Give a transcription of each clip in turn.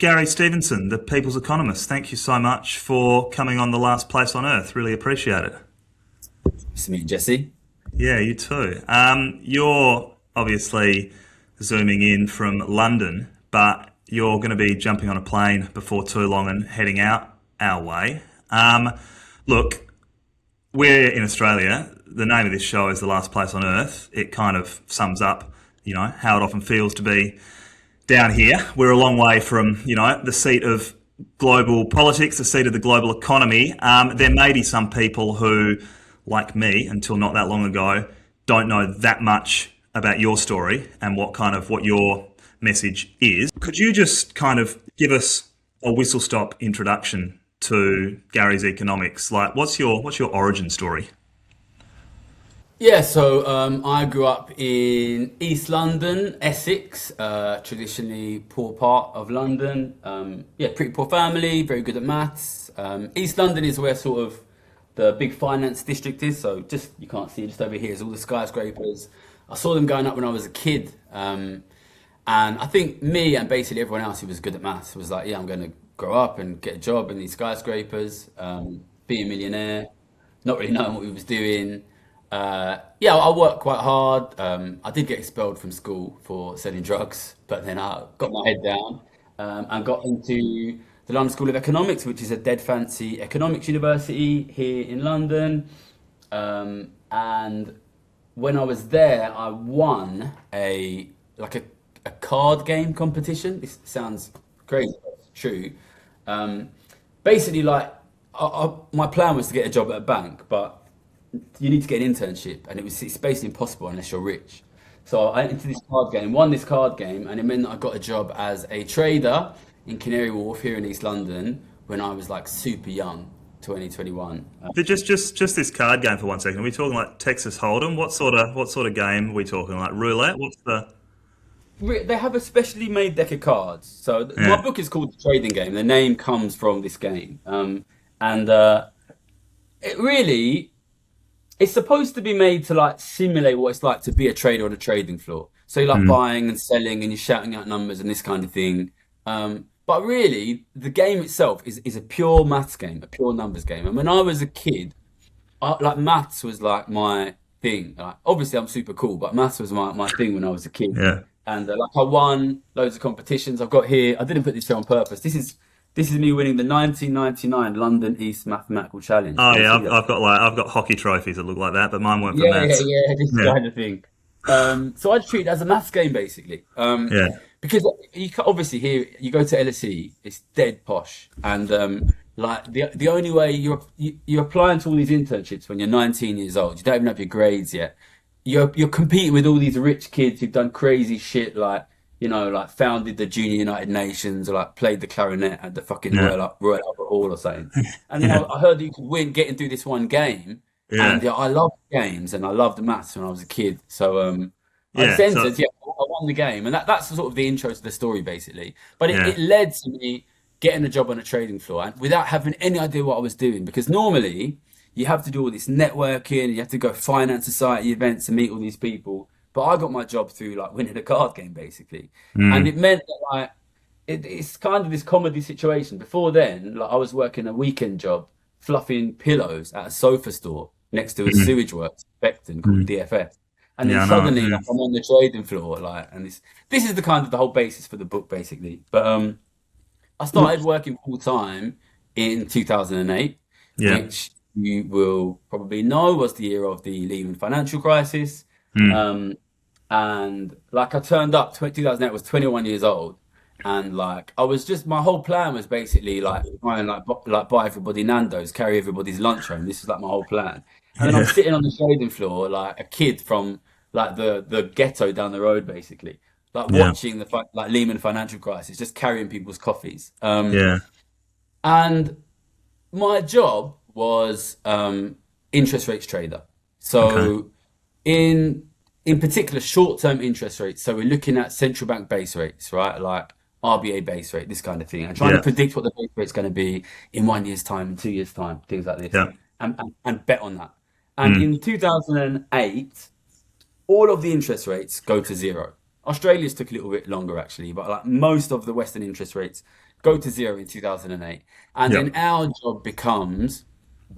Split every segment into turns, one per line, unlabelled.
Gary Stevenson, the People's Economist. Thank you so much for coming on The Last Place on Earth. Really appreciate it.
Nice to meet you, Jesse.
Yeah, you too. You're obviously zooming in from London, but you're going to be jumping on a plane before too long and heading out our way. Look, we're in Australia. The name of this show is The Last Place on Earth. It kind of sums up, how it often feels to be down here. We're a long way from, the seat of global politics, the seat of the global economy. There may be some people who, like me, until not that long ago, don't know that much about your story and what your message is. Could you just kind of give us a whistle stop introduction to Gary's economics? Like, what's your origin story?
Yeah, so I grew up in East London, Essex, traditionally poor part of London. Yeah, pretty poor family, very good at maths. East London is where sort of the big finance district is. So just, you can't see, just over here is all the skyscrapers. I saw them going up when I was a kid. And I think me and basically everyone else who was good at maths was like, yeah, I'm going to grow up and get a job in these skyscrapers, be a millionaire, not really knowing what we was doing. Yeah, I worked quite hard. I did get expelled from school for selling drugs, but then I got my head down and got into the London School of Economics, which is a dead fancy economics university here in London. And when I was there, I won a card game competition. This sounds crazy, but it's true. Um, Basically, my plan was to get a job at a bank, but you need to get an internship, and it's basically impossible unless you're rich. So I entered this card game, won this card game, and it meant that I got a job as a trader in Canary Wharf here in East London when I was like super young, 2021.
But just this card game for 1 second. Are we talking like Texas Hold'em? What sort of game are we talking? Like roulette? What's the
They have a specially made deck of cards. So my
Yeah.
book is called The Trading Game. The name comes from this game, and it really it's supposed to be made to like simulate what it's like to be a trader on a trading floor. So you're like
Mm.
buying and selling and you're shouting out numbers and this kind of thing. But really, the game itself is a pure maths game, a pure numbers game. And when I was a kid, like maths was like my thing. Like, obviously, I'm super cool, but maths was my thing when I was a kid.
Yeah.
And like I won loads of competitions. I've got here. I didn't put this here on purpose. This is me winning the 1999 London East Mathematical Challenge.
Oh
Can you
yeah,
see
I've,
that?
I've got I've got hockey trophies that look like that, but mine weren't for
Yeah,
maths.
yeah, this
Yeah.
kind of thing. So I treat it as a maths game basically.
Yeah.
Because obviously here you go to LSE, it's dead posh, and like the only way you're applying to all these internships when you're 19 years old, you don't even have your grades yet. You're competing with all these rich kids who've done crazy shit like like founded the Junior United Nations or like played the clarinet at the fucking
Yeah.
Royal Albert Hall or something. And then
Yeah.
I heard that you could win getting through this one game, and
Yeah.
yeah, I loved games and I loved maths when I was a kid. So I just
Yeah.
entered,
So
yeah, I won the game, and that's sort of the intro to the story basically. But it
yeah.
led to me getting a job on a trading floor and without having any idea what I was doing, because normally you have to do all this networking, you have to go finance society events and meet all these people. But I got my job through like winning a card game basically, and
Mm.
it meant that like it's kind of this comedy situation. Before then, like I was working a weekend job fluffing pillows at a sofa store next to a
Mm.
sewage works in Beckton called
Mm.
DFS. And then
Yeah, I know.
suddenly
Yeah.
like, I'm on the trading floor, like, and this is the kind of the whole basis for the book basically. But I started working full time in 2008,
Yeah.
which you will probably know was the year of the Lehman financial crisis.
Mm.
Um, and like I turned up, 2008 was 21 years old. And like I was just my whole plan was basically like try and like buy everybody Nando's, carry everybody's lunch home. This is like my whole plan. And then I'm
Yeah.
sitting on the trading floor like a kid from like the ghetto down the road, basically, like
Yeah.
watching like Lehman financial crisis, just carrying people's coffees.
Yeah.
And my job was interest rates trader.
Okay.
So in particular short-term interest rates. So we're looking at central bank base rates, right? Like RBA base rate, this kind of thing, and trying to
Yeah.
predict what the base rate's going to be in 1 year's time, in 2 years' time, things like this,
Yeah.
and bet on that. And
Mm.
in 2008, all of the interest rates go to zero. Australia's took a little bit longer actually, but like most of the Western interest rates go to zero in 2008. And then
Yep.
our job becomes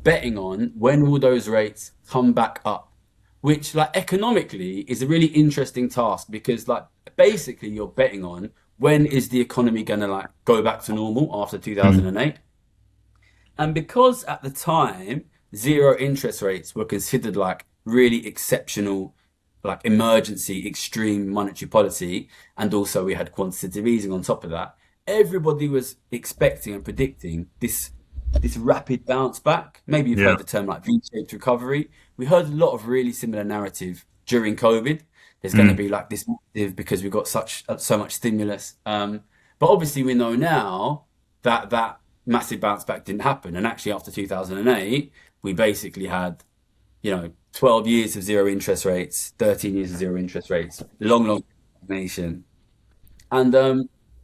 betting on when will those rates come back up, which like economically is a really interesting task because like basically you're betting on when is the economy going to like go back to normal after
Mm.
2008. And because at the time, zero interest rates were considered like really exceptional, like emergency, extreme monetary policy, and also we had quantitative easing on top of that, everybody was expecting and predicting this rapid bounce back. Maybe you've
Yeah.
heard the term like V-shaped recovery. We heard a lot of really similar narrative during COVID. There's going to
Mm.
be like this massive because we've got so much stimulus. But obviously we know now that that massive bounce back didn't happen. And actually after 2008, we basically had, 12 years of zero interest rates, 13 years of zero interest rates, long stagnation. And I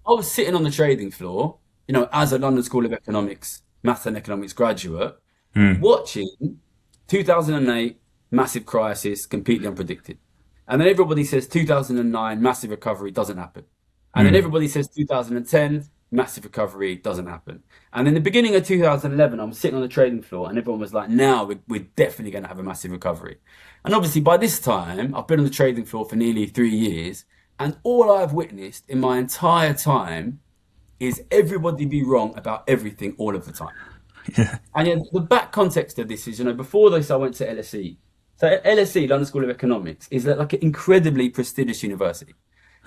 was sitting on the trading floor, as a London School of Economics, maths and economics graduate,
Mm.
watching 2008 massive crisis, completely unpredicted. And then everybody says 2009 massive recovery doesn't happen. And then
Mm.
everybody says 2010 massive recovery doesn't happen. And in the beginning of 2011, I'm sitting on the trading floor and everyone was like, now we're definitely going to have a massive recovery. And obviously by this time, I've been on the trading floor for nearly 3 years. And all I've witnessed in my entire time is everybody be wrong about everything all of the time.
Yeah.
And the back context of this is, before this, I went to LSE. So LSE, London School of Economics, is like an incredibly prestigious university.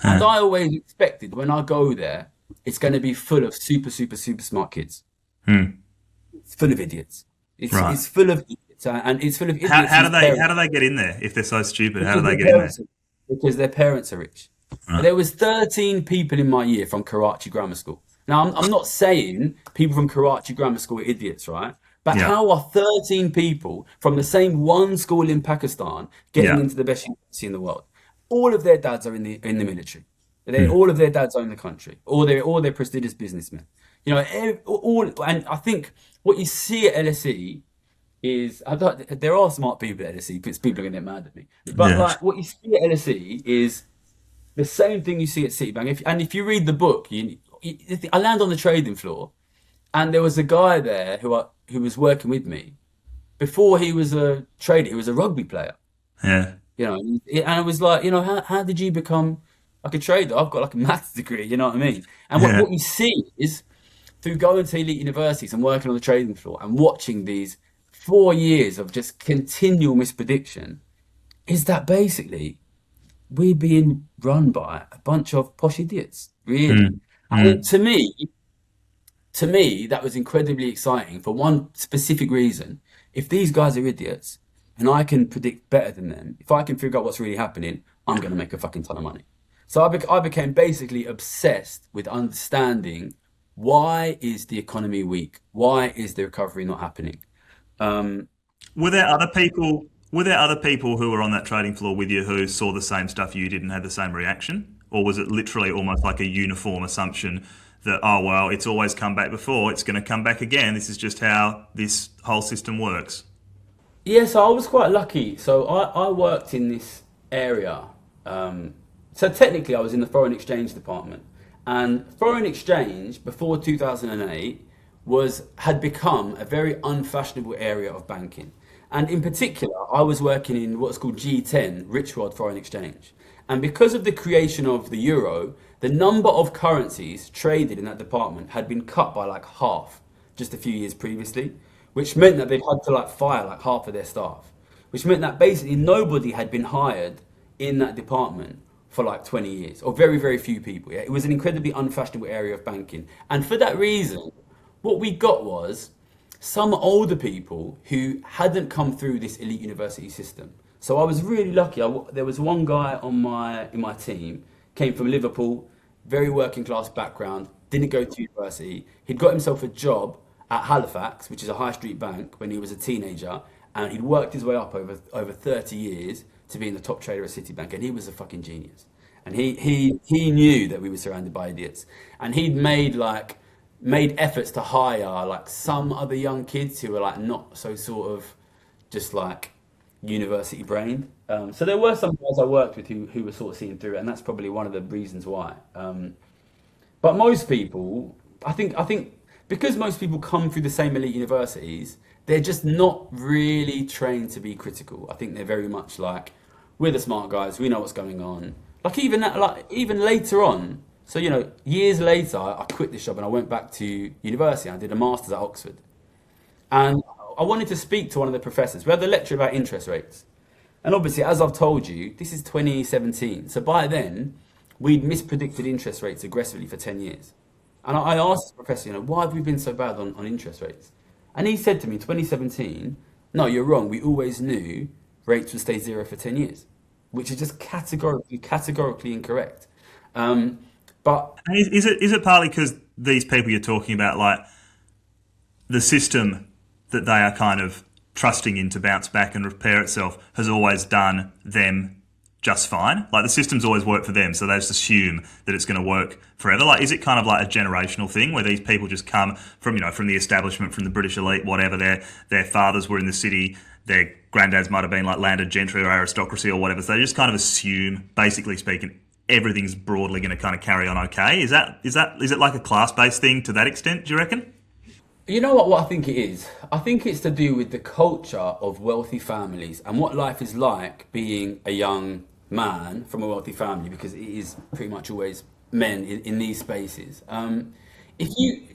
And
Huh.
I always expected when I go there, it's going to be full of super, super, super smart kids.
Mm.
It's full of idiots. It's
Right.
it's full of idiots, and it's full of
How,
idiots
how do
whose
they how
parents
do they get in there if they're so stupid? How do
because
they
their
get in there?
parents are, because their parents are rich.
Right.
There was 13 people in my year from Karachi Grammar School. Now, I'm not saying people from Karachi Grammar School are idiots, right? But
Yeah.
how are 13 people from the same one school in Pakistan getting
Yeah.
into the best university in the world? All of their dads are in the military.
Mm.
All of their dads own the country, or they're prestigious businessmen. And I think what you see at LSE is there are smart people at LSE because people are going to get mad at me. But
Yeah.
like what you see at LSE is the same thing you see at Citibank. If you read the book, I land on the trading floor, and there was a guy there who was working with me before he was a trader. He was a rugby player,
Yeah.
and I was like, how did you become like a trader? I've got like a maths degree, you know what I mean? And what
Yeah.
what you see is through going to elite universities and working on the trading floor and watching these 4 years of just continual misprediction, is that basically we're being run by a bunch of posh idiots, really.
Mm.
And
Mm.
to me, that was incredibly exciting for one specific reason. If these guys are idiots and I can predict better than them, if I can figure out what's really happening, I'm going to make a fucking ton of money. So I became basically obsessed with understanding why is the economy weak? Why is the recovery not happening? Um,
Were there other people? Were there other people who were on that trading floor with you who saw the same stuff you did and had the same reaction, or was it literally almost like a uniform assumption that oh well, it's always come back before, it's going to come back again. This is just how this whole system works.
Yeah, so I was quite lucky. So I worked in this area. Um, so technically, I was in the foreign exchange department, and foreign exchange before 2008 had become a very unfashionable area of banking. And in particular, I was working in what's called G10, Rich Rod Foreign Exchange. And because of the creation of the euro, the number of currencies traded in that department had been cut by like half just a few years previously, which meant that they'd had to like fire like half of their staff, which meant that basically nobody had been hired in that department for like 20 years, or very, very few people. Yeah? It was an incredibly unfashionable area of banking. And for that reason, what we got was some older people who hadn't come through this elite university system. So I was really lucky. There was one guy in my team, came from Liverpool, very working class background, didn't go to university. He'd got himself a job at Halifax, which is a high street bank, when he was a teenager, and he'd worked his way up over 30 years to being the top trader at Citibank, and he was a fucking genius. And he knew that we were surrounded by idiots, and he'd made efforts to hire like some other young kids who were like not so sort of just like university brain. So there were some guys I worked with who were sort of seeing through it, and that's probably one of the reasons why. But most people, I think because most people come through the same elite universities, they're just not really trained to be critical. I think they're very much like, we're the smart guys, we know what's going on. Like even later on, so years later, I quit this job and I went back to university. I did a master's at Oxford, and I wanted to speak to one of the professors. We had the lecture about interest rates, and obviously, as I've told you, this is 2017. So by then, we'd mispredicted interest rates aggressively for 10 years. And I asked the professor, why have we been so bad on interest rates? And he said to me, 2017, no, you're wrong. We always knew rates would stay zero for 10 years, which is just categorically incorrect. But
And is it partly because these people you're talking about, like the system that they are kind of trusting in to bounce back and repair itself, has always done them just fine? Like the system's always worked for them, so they just assume that it's going to work forever. Like, is it kind of like a generational thing where these people just come from, from the establishment, from the British elite, whatever? Their fathers were in the city, their granddads might have been like landed gentry or aristocracy or whatever. So they just kind of assume, basically speaking, everything's broadly going to kind of carry on okay. Is it like a class-based thing to that extent, do you reckon?
you know what I think it is? I think it's to do with the culture of wealthy families and what life is like being a young man from a wealthy family, because it is pretty much always men in these spaces.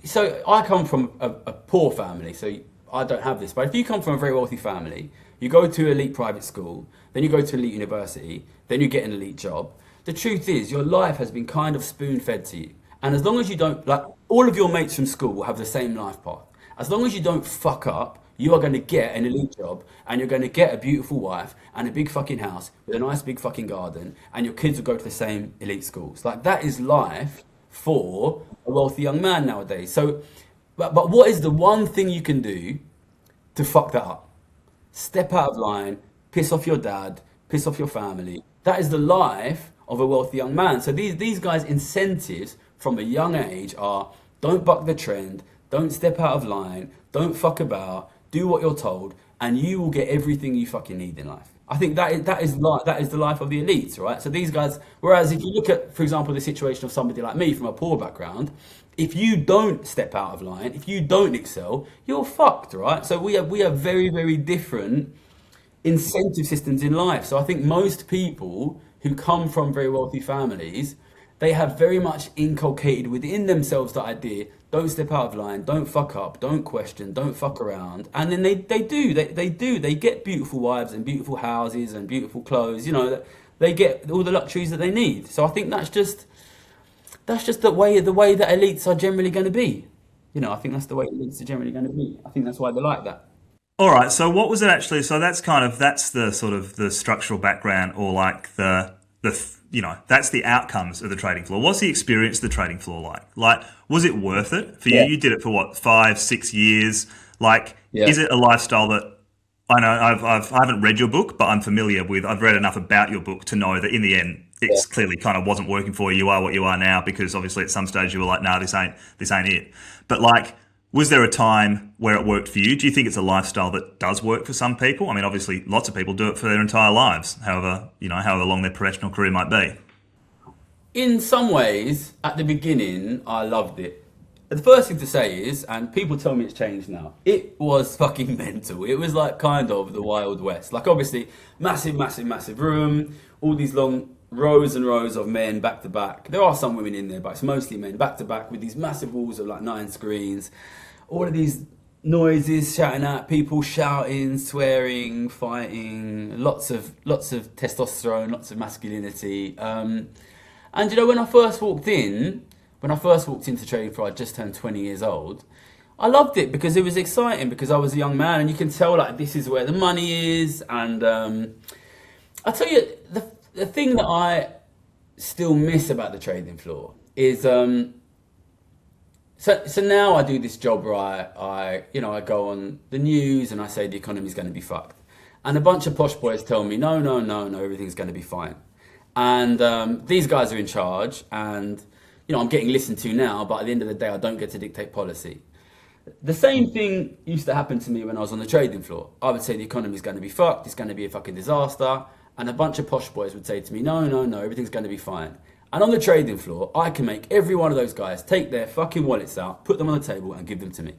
So I come from a poor family, so I don't have this, but if you come from a very wealthy family, you go to elite private school, then you go to elite university, then you get an elite job. The truth is, your life has been kind of spoon-fed to you. And as long as you don't, like, all of your mates from school will have the same life path. As long as you don't fuck up, you are going to get an elite job, and you're going to get a beautiful wife and a big fucking house with a nice big fucking garden, and your kids will go to the same elite schools. Like, that is life for a wealthy young man nowadays. So, but what is the one thing you can do to fuck that up? Step out of line, piss off your dad, piss off your family. That is the life of a wealthy young man. So these guys' incentives from a young age are: don't buck the trend, don't step out of line, don't fuck about, do what you're told, and you will get everything you fucking need in life. I think that is the life of the elites, right? So these guys, whereas if you look at, for example, the situation of somebody like me from a poor background, if you don't step out of line, if you don't excel, you're fucked, right? So we have very, very different incentive systems in life. So I think most people who come from very wealthy families, they have very much inculcated within themselves that idea: don't step out of line, don't fuck up, don't question, don't fuck around. And then they get beautiful wives and beautiful houses and beautiful clothes. They get all the luxuries that they need. So I think that's just the way that elites are generally going to be. I think that's the way elites are generally going to be. I think that's why they're like that.
All right. So what was it actually? So that's the sort of the structural background, or like that's the outcomes of the trading floor. What's the experience of the trading floor like? Like, was it worth it for you?
Yeah.
You did it for what, 5-6 years? Like,
Yeah.
is it a lifestyle that I know I haven't read your book, but I'm familiar with. I've read enough about your book to know that in the end, it's clearly kind of wasn't working for you. You are what you are now because obviously at some stage you were like, nah, this ain't it. But like, was there a time where it worked for you? Do you think it's a lifestyle that does work for some people? I mean, obviously, lots of people do it for their entire lives, however long their professional career might be.
In some ways, at the beginning, I loved it. The first thing to say is, and people tell me it's changed now, it was fucking mental. It was like kind of the Wild West. Like, obviously, massive room, all these long rows and rows of men back to back. There are some women in there, but it's mostly men back to back with these massive walls of like 9 screens. All of these noises, shouting out, people shouting, swearing, fighting, lots of testosterone, lots of masculinity. And when I first walked into trading floor, I just turned 20 years old. I loved it because it was exciting, because I was a young man, and you can tell like this is where the money is. And I'll tell you, the thing that I still miss about the trading floor is so now I do this job where I go on the news and I say the economy's going to be fucked, and a bunch of posh boys tell me no, everything's going to be fine, and these guys are in charge, and I'm getting listened to now, but at the end of the day I don't get to dictate policy. The same thing used to happen to me when I was on the trading floor. I would say the economy is going to be fucked, it's going to be a fucking disaster. And a bunch of posh boys would say to me, no, no, no, everything's going to be fine. And on the trading floor, I can make every one of those guys take their fucking wallets out, put them on the table and give them to me.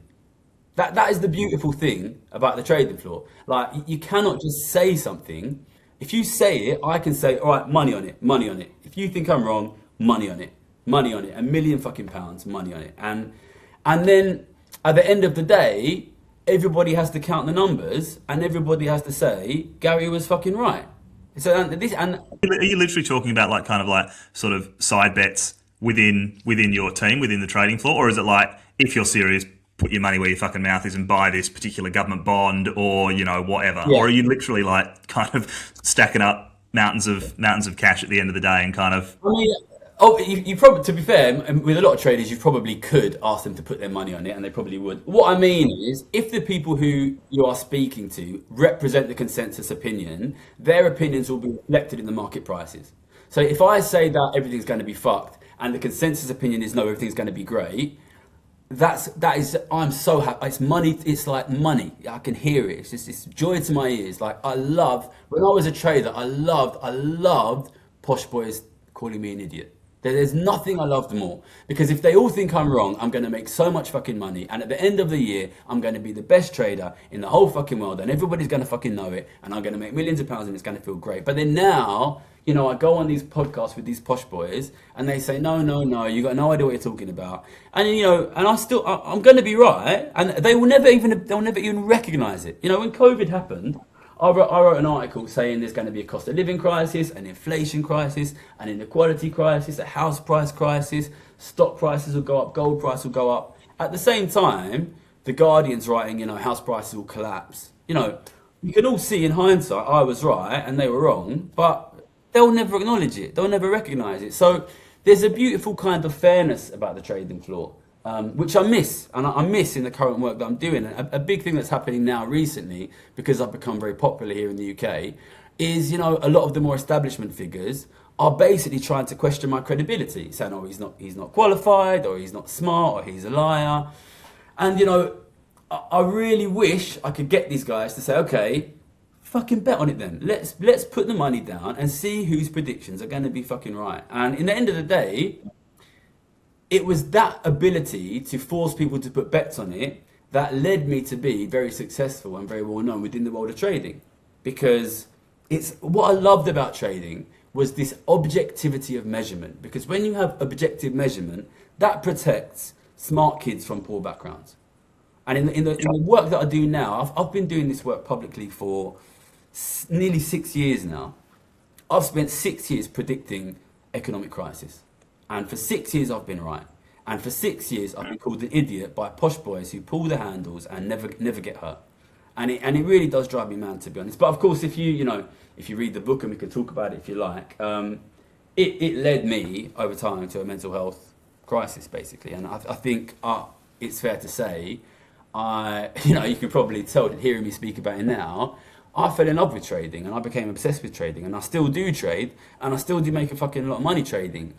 That is the beautiful thing about the trading floor. Like, you cannot just say something. If you say it, I can say, all right, money on it, money on it. If you think I'm wrong, money on it, money on it. £1 million fucking pounds, money on it. And then at the end of the day, everybody has to count the numbers and everybody has to say, Gary was fucking right. So and
Are you literally talking about like kind of like sort of side bets within your team, within the trading floor? Or is it like, if you're serious, put your money where your fucking mouth is and buy this particular government bond or, whatever?
yeah.
Or are you literally like kind of stacking up mountains of cash at the end of the day and kind of...
I mean, you probably, to be fair, with a lot of traders, you probably could ask them to put their money on it, and they probably would. What I mean is, if the people who you are speaking to represent the consensus opinion, their opinions will be reflected in the market prices. So if I say that everything's going to be fucked, and the consensus opinion is no, everything's going to be great, I'm so happy. It's money. It's like money. I can hear it. It's joy to my ears. Like, when I was a trader, I loved posh boys calling me an idiot. There's nothing I love more, because if they all think I'm wrong, I'm going to make so much fucking money, and at the end of the year, I'm going to be the best trader in the whole fucking world, and everybody's going to fucking know it, and I'm going to make millions of pounds, and it's going to feel great. But then now, I go on these podcasts with these posh boys, and they say, no, no, no, you got no idea what you're talking about, and and I'm going to be right, and they'll never even recognize it. When COVID happened, I wrote an article saying there's going to be a cost of living crisis, an inflation crisis, an inequality crisis, a house price crisis, stock prices will go up, gold price will go up. At the same time, the Guardian's writing, house prices will collapse. You can all see in hindsight I was right and they were wrong, but they'll never acknowledge it. They'll never recognise it. So there's a beautiful kind of fairness about the trading floor, which I miss, and I miss in the current work that I'm doing. A big thing that's happening now recently, because I've become very popular here in the UK, is, a lot of the more establishment figures are basically trying to question my credibility, saying, oh, he's not qualified, or he's not smart, or he's a liar. And, I really wish I could get these guys to say, okay, fucking bet on it then. Let's put the money down and see whose predictions are going to be fucking right. And in the end of the day, it was that ability to force people to put bets on it that led me to be very successful and very well known within the world of trading. Because what I loved about trading was this objectivity of measurement. Because when you have objective measurement, that protects smart kids from poor backgrounds. And in the work that I do now, I've been doing this work publicly for nearly 6 years now. I've spent 6 years predicting economic crisis. And for 6 years I've been right. And for 6 years I've been called an idiot by posh boys who pull the handles and never get hurt. And it really does drive me mad, to be honest. But of course, if you read the book, and we can talk about it if you like, it led me over time to a mental health crisis, basically. And I think it's fair to say, you can probably tell, hearing me speak about it now, I fell in love with trading and I became obsessed with trading, and I still do trade, and I still do make a fucking lot of money trading.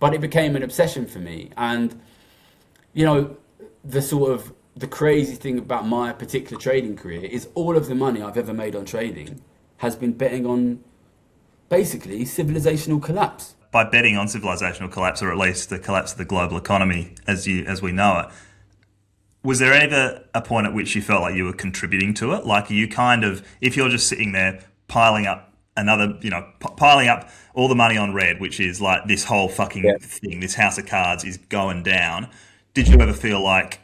But it became an obsession for me. And, the crazy thing about my particular trading career is all of the money I've ever made on trading has been betting on basically civilisational collapse.
By betting on civilisational collapse, or at least the collapse of the global economy as we know it, was there ever a point at which you felt like you were contributing to it? Like, are you kind of, if you're just sitting there piling up piling up all the money on red, which is like this whole fucking thing, this house of cards is going down, did you ever feel like,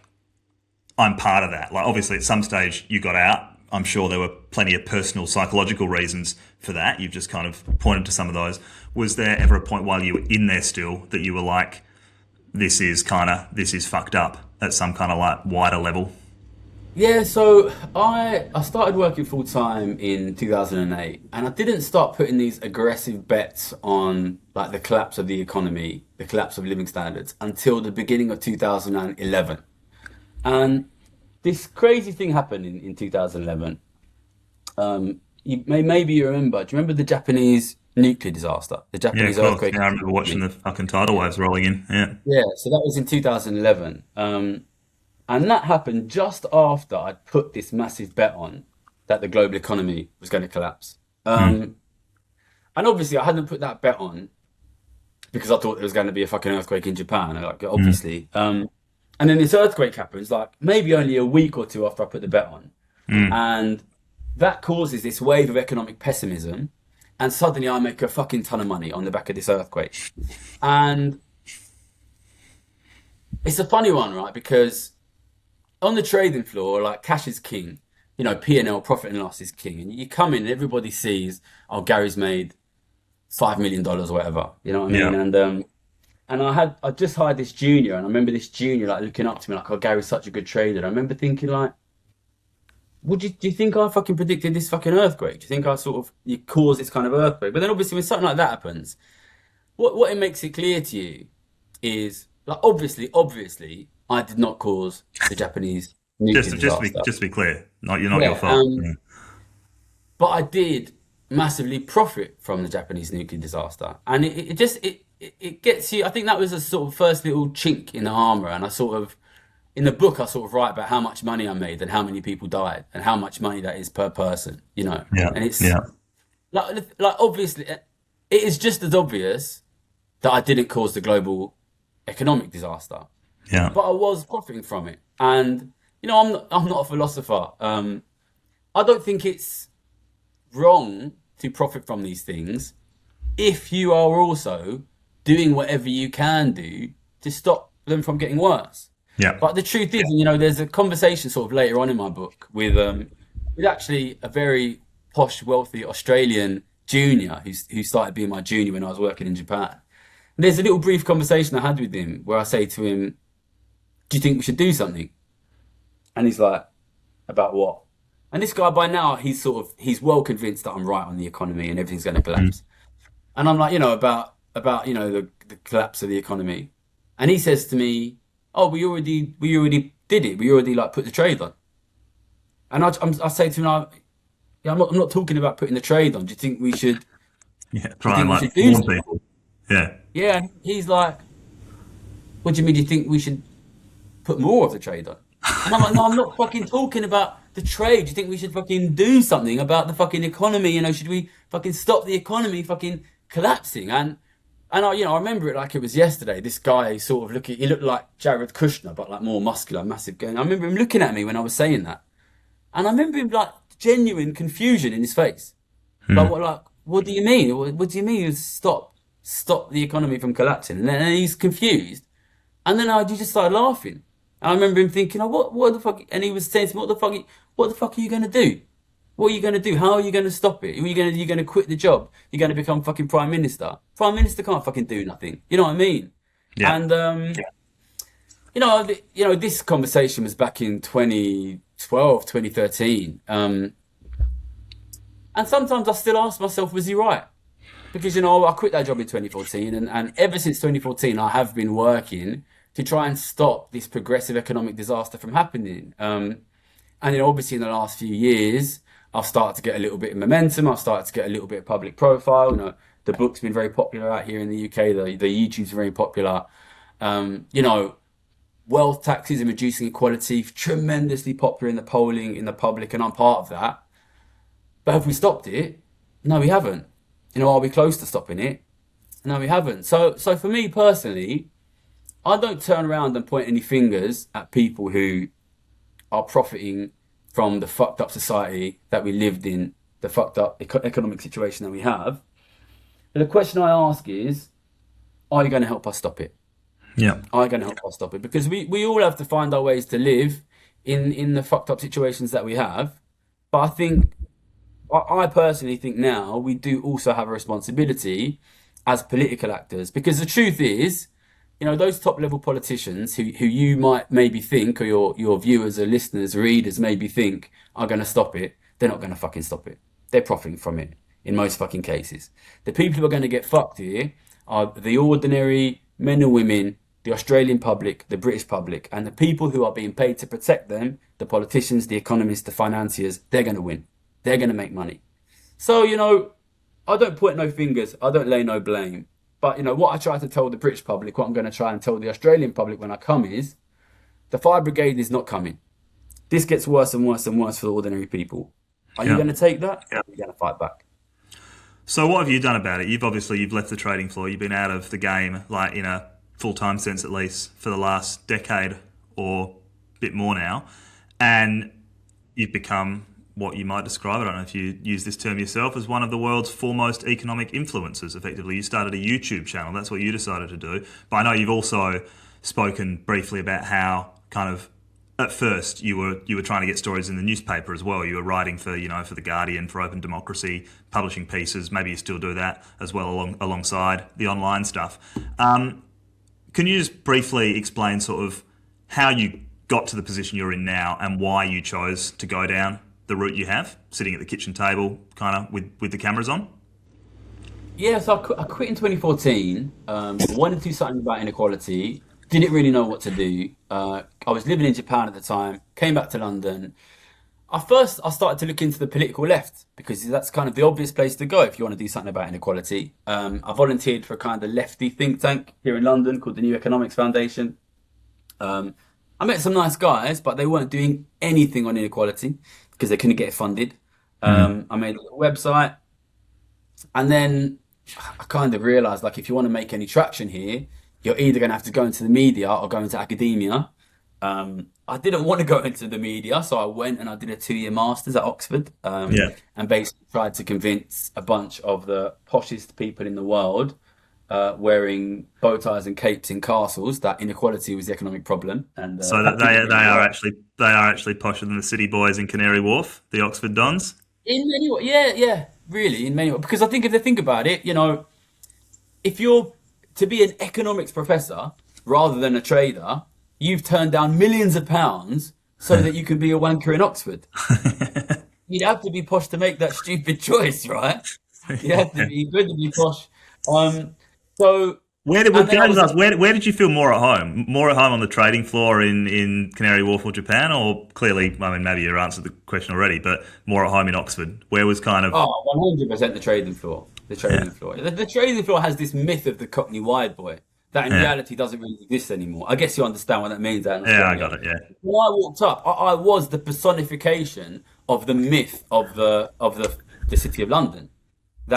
I'm part of that? Like, obviously at some stage you got out. I'm sure there were plenty of personal psychological reasons for that. You've just kind of pointed to some of those. Was there ever a point while you were in there still that you were like, this is fucked up at some kind of like wider level?
Yeah, so I started working full time in 2008, and I didn't start putting these aggressive bets on like the collapse of the economy, the collapse of living standards, until the beginning of 2011. And this crazy thing happened in 2011. Maybe you remember. Do you remember the Japanese nuclear disaster? The Japanese earthquake?
Yeah, I remember watching the fucking tidal waves rolling in. Yeah.
Yeah, so that was in 2011. And that happened just after I'd put this massive bet on that the global economy was going to collapse.
Mm.
And obviously, I hadn't put that bet on because I thought there was going to be a fucking earthquake in Japan. Like,
Mm.
obviously. And then this earthquake happens, like maybe only a week or two after I put the bet on.
Mm.
And that causes this wave of economic pessimism. And suddenly I make a fucking ton of money on the back of this earthquake. And it's a funny one, right? Because on the trading floor, like cash is king. You know, P&L, profit and loss is king. And you come in and everybody sees, oh, Gary's made $5 million or whatever. You know what I
Yeah.
mean? And I just hired this junior, and I remember this junior like looking up to me like, oh, Gary's such a good trader. And I remember thinking like, do you think I fucking predicted this fucking earthquake? Do you think I sort of you caused this kind of earthquake? But then obviously when something like that happens, what it makes it clear to you is like obviously I did not cause the Japanese nuclear disaster.
Just to be clear, not your
Yeah,
fault. Yeah.
but I did massively profit from the Japanese nuclear disaster, and it gets you. I think that was a sort of first little chink in the armor, and I sort of in the book I sort of write about how much money I made and how many people died and how much money that is per person, you know.
Yeah.
And it's
Yeah.
like obviously it is just as obvious that I didn't cause the global economic disaster,
Yeah.
but I was profiting from it. And you know, I'm not a philosopher. I don't think it's wrong to profit from these things if you are also doing whatever you can do to stop them from getting worse.
Yeah.
But the truth is, you know, there's a conversation sort of later on in my book with actually a very posh, wealthy Australian junior who started being my junior when I was working in Japan. And there's a little brief conversation I had with him where I say to him, "Do you think we should do something?" And he's like, "About what?" And this guy by now he's well convinced that I'm right on the economy and everything's going to
Mm.
collapse. And I'm like, you know, about you know the collapse of the economy. And he says to me, "Oh, we already did it. We already like put the trade on." And I say to him, "Yeah, I'm not talking about putting the trade on. Do you think we should? Do
Yeah.
you
Try and
think we
like
should do
warn
something?"
people. Yeah.
Yeah. And he's like, "What do you mean? Do you think we should put more of the trade on?" And I'm like, "No, I'm not fucking talking about the trade. Do you think we should fucking do something about the fucking economy? You know, should we fucking stop the economy fucking collapsing?" And I remember it like it was yesterday. This guy sort of he looked like Jared Kushner, but like more muscular, massive guy. And I remember him looking at me when I was saying that. And I remember him like genuine confusion in his face.
Mm.
What do you mean? What do you mean stop the economy from collapsing? And then he's confused. And then he just started laughing. And I remember him thinking, oh, what the fuck? And he was saying to me, what the fuck are you going to do? What are you going to do? How are you going to stop it? You going to quit the job? You're going to become fucking prime minister? Prime minister can't fucking do nothing. You know what I mean?
Yeah.
And, this conversation was back in 2012, 2013. And sometimes I still ask myself, was he right? Because, you know, I quit that job in 2014. And ever since 2014, I have been working to try and stop this progressive economic disaster from happening. And, you know, obviously in the last few years, I've started to get a little bit of momentum. I've started to get a little bit of public profile. You know, the book's been very popular out here in the UK. The YouTube's very popular. You know, wealth taxes and reducing equality, tremendously popular in the polling, in the public, and I'm part of that. But have we stopped it? No, we haven't. You know, are we close to stopping it? No, we haven't. So for me personally, I don't turn around and point any fingers at people who are profiting from the fucked up society that we lived in, the fucked up economic situation that we have. But the question I ask is, are you going to help us stop it?
Yeah.
Are you going to help us stop it? Because we all have to find our ways to live in the fucked up situations that we have. But I personally think now we do also have a responsibility as political actors. Because the truth is, you know, those top level politicians who you might maybe think, or your viewers or listeners, readers maybe think are going to stop it, they're not going to fucking stop it. They're profiting from it in most fucking cases. The people who are going to get fucked here are the ordinary men and women, the Australian public, the British public, and the people who are being paid to protect them, the politicians, the economists, the financiers. They're going to win. They're going to make money. So, you know, I don't point no fingers. I don't lay no blame. But, you know, what I try to tell the British public, what I'm going to try and tell the Australian public when I come is, the fire brigade is not coming. This gets worse and worse and worse for the ordinary people. Are you
Yeah.
going to take that? Or are you going to fight back?
So what have you done about it? You've left the trading floor. You've been out of the game, like in a full time sense at least, for the last decade or a bit more now, and you've become what you might describe, I don't know if you use this term yourself, as one of the world's foremost economic influencers. Effectively, you started a YouTube channel. That's what you decided to do. But I know you've also spoken briefly about how kind of at first you were trying to get stories in the newspaper as well. You were writing for for the Guardian, for Open Democracy, publishing pieces. Maybe you still do that as well alongside the online stuff. Can you just briefly explain sort of how you got to the position you're in now and why you chose to go down the route you have, sitting at the kitchen table, kind of with the cameras on?
Yeah, so I quit in 2014. Wanted to do something about inequality. Didn't really know what to do. I was living in Japan at the time. Came back to London. I started to look into the political left because that's kind of the obvious place to go if you want to do something about inequality. I volunteered for a kind of lefty think tank here in London called the New Economics Foundation. I met some nice guys, but they weren't doing anything on inequality because they couldn't get it funded. I made a little website, and then I kind of realized, like, if you want to make any traction here, you're either going to have to go into the media or go into academia. I didn't want to go into the media, so I went and I did a 2-year master's at Oxford, and basically tried to convince a bunch of the poshest people in the world, wearing bow ties and capes in castles, that inequality was the economic problem. And
So that
that didn't really work.
they are actually posher than the city boys in Canary Wharf, the Oxford Dons.
In many ways, yeah, really, in many ways. Because I think if they think about it, if you're to be an economics professor rather than a trader, you've turned down millions of pounds so that you can be a wanker in Oxford. You'd have to be posh to make that stupid choice, right? You have to be good to be posh. So, and then I was
Where did you feel more at home? More at home on the trading floor in Canary Wharf or Japan, or clearly, I mean, maybe you answered the question already, but more at home in Oxford. Where was kind of
100% the trading floor. The trading floor. The trading floor has this myth of the Cockney wide boy that in
yeah,
reality doesn't really exist anymore. I guess you understand what that means out in
yeah, I
Australia.
got it, yeah.
When I walked up, I was the personification of the myth of the city of London.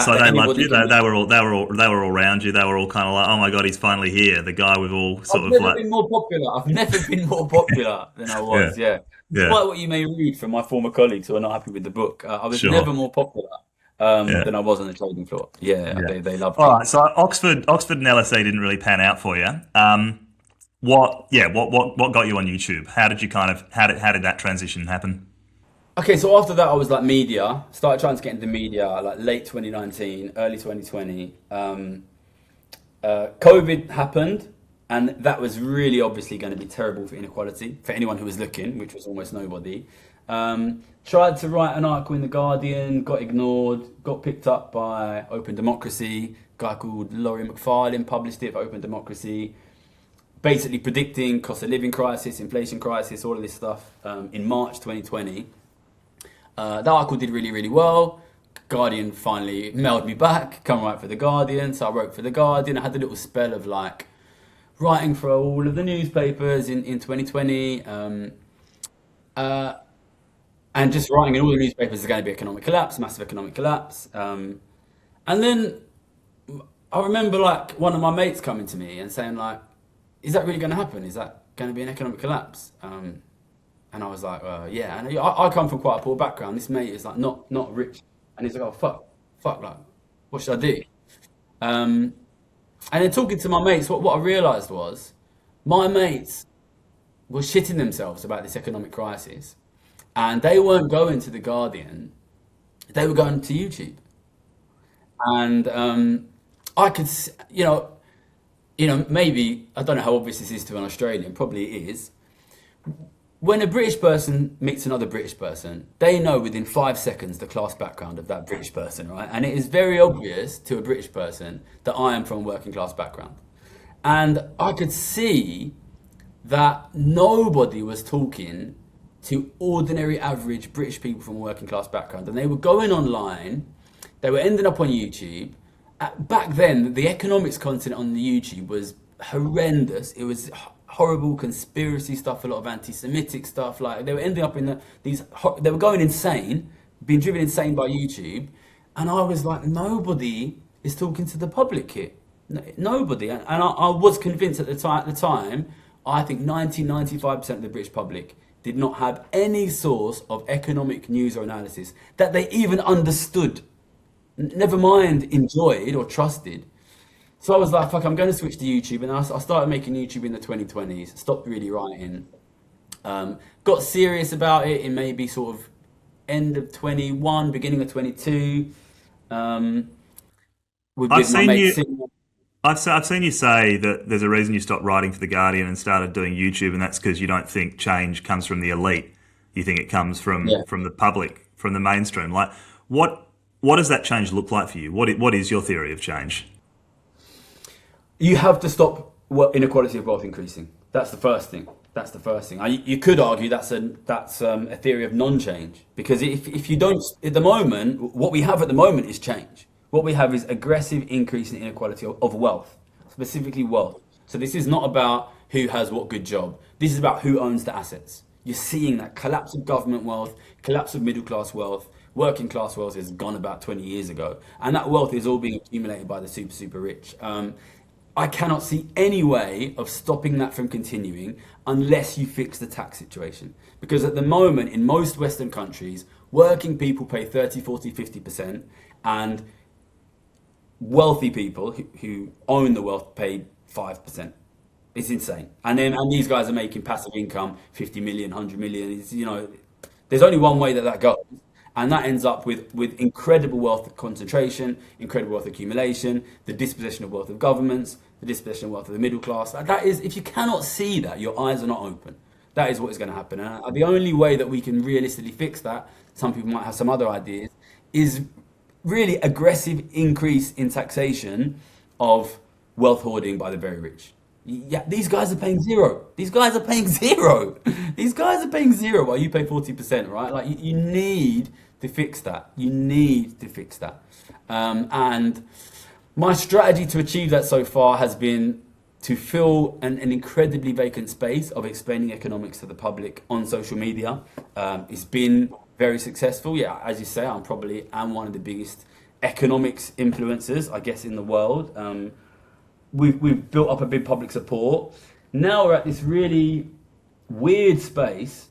So
That
they loved
anybody
you.
can
They were all around you. They were all kind of like, oh my god, he's finally here. The guy we've all
I've
sort of
never
like,
been more popular. I've never been more popular than I
yeah,
was, yeah.
yeah,
Despite what you may read from my former colleagues who are not happy with the book, I was
sure,
never more popular
yeah,
than I was on the trading floor. Yeah,
yeah.
they loved
All
me.
right. So Oxford and LSE didn't really pan out for you. What got you on YouTube? How did you kind of how did that transition happen?
Okay, so after that, I was like media. Started trying to get into media like late 2019, early 2020. COVID happened, and that was really obviously going to be terrible for inequality for anyone who was looking, which was almost nobody. Tried to write an article in the Guardian, got ignored. Got picked up by Open Democracy. A guy called Laurie McFarlane published it for Open Democracy, basically predicting cost of living crisis, inflation crisis, all of this stuff in March 2020. That article did really, really well. Guardian finally mailed me back, come write for the Guardian. So I wrote for the Guardian. I had a little spell of like writing for all of the newspapers in 2020, and just writing in all the newspapers there's going to be economic collapse, massive economic collapse. And then I remember like one of my mates coming to me and saying like, "Is that really going to happen? Is that going to be an economic collapse?" And I was like, "Yeah." And I come from quite a poor background. This mate is like not rich, and he's like, "Oh fuck, like, what should I do?" And then talking to my mates, what I realised was my mates were shitting themselves about this economic crisis, and they weren't going to the Guardian; they were going to YouTube. And I could, maybe I don't know how obvious this is to an Australian. Probably it is. When a British person meets another British person, they know within 5 seconds the class background of that British person, right? And it is very obvious to a British person that I am from a working class background. And I could see that nobody was talking to ordinary average British people from a working class background. And they were going online, they were ending up on YouTube. Back then, the economics content on the YouTube was horrendous. It was horrible conspiracy stuff, a lot of anti-Semitic stuff. Like they were ending up in they were going insane, being driven insane by YouTube, and I was like, nobody is talking to the public here. Nobody, and I was convinced at the time. I think 95% of the British public did not have any source of economic news or analysis that they even understood, never mind enjoyed or trusted. So I was like, fuck, I'm going to switch to YouTube. And I started making YouTube in the 2020s, stopped really writing. Got serious about it in maybe sort of end of 21, beginning of 22.
I've seen you. I've seen you say that there's a reason you stopped writing for The Guardian and started doing YouTube, and that's because you don't think change comes from the elite. You think it comes from the public, from the mainstream. Like, what does that change look like for you? What is your theory of change?
You have to stop inequality of wealth increasing. That's the first thing. You could argue that's a theory of non-change, because if you don't, at the moment, what we have at the moment is change. What we have is aggressive increase in inequality of wealth, specifically wealth. So this is not about who has what good job. This is about who owns the assets. You're seeing that collapse of government wealth, collapse of middle class wealth, working class wealth is gone about 20 years ago. And that wealth is all being accumulated by the super, super rich. I cannot see any way of stopping that from continuing unless you fix the tax situation. Because at the moment, in most Western countries, working people pay 30, 40, 50%, and wealthy people who own the wealth pay 5%. It's insane. And these guys are making passive income 50 million, 100 million. It's, there's only one way that goes. And that ends up with incredible wealth concentration, incredible wealth accumulation, the dispossession of wealth of governments, the dispossession of wealth of the middle class. That is, if you cannot see that, your eyes are not open. That is what is going to happen. And the only way that we can realistically fix that, some people might have some other ideas, is really aggressive increase in taxation of wealth hoarding by the very rich. Yeah, these guys are paying zero. These guys are paying zero while you pay 40%, right? Like you need to fix that. And my strategy to achieve that so far has been to fill an incredibly vacant space of explaining economics to the public on social media. It's been very successful. Yeah, as you say, I'm one of the biggest economics influencers, I guess, in the world. We've built up a big public support. Now we're at this really weird space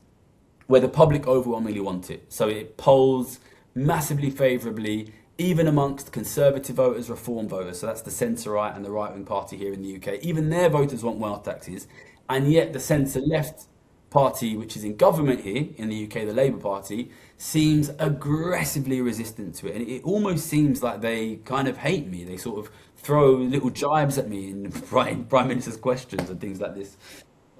where the public overwhelmingly want it. So it polls massively favourably, even amongst conservative voters, reform voters. So that's the centre-right and the right-wing party here in the UK. Even their voters want wealth taxes. And yet the centre-left party, which is in government here in the UK, the Labour Party, seems aggressively resistant to it. And it almost seems like they kind of hate me. They sort of throw little jibes at me in Prime Minister's questions and things like this.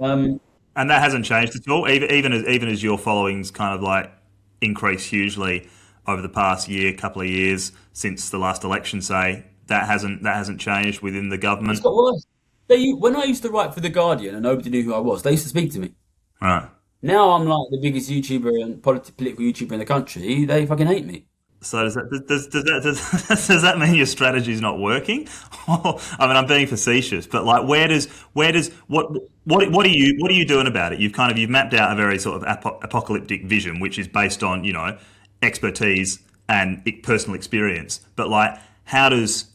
And that hasn't changed at all, even as your followings kind of like increased hugely over the past couple of years since the last election. Say that hasn't changed within the government.
It's got worse. When I used to write for The Guardian and nobody knew who I was, they used to speak to me.
Right.
Now I'm like the biggest YouTuber and political YouTuber in the country. They fucking hate me.
So does that mean your strategy is not working? I mean, I'm being facetious, but like, what are you doing about it? You've mapped out a very sort of apocalyptic vision, which is based on expertise and personal experience. But like, how does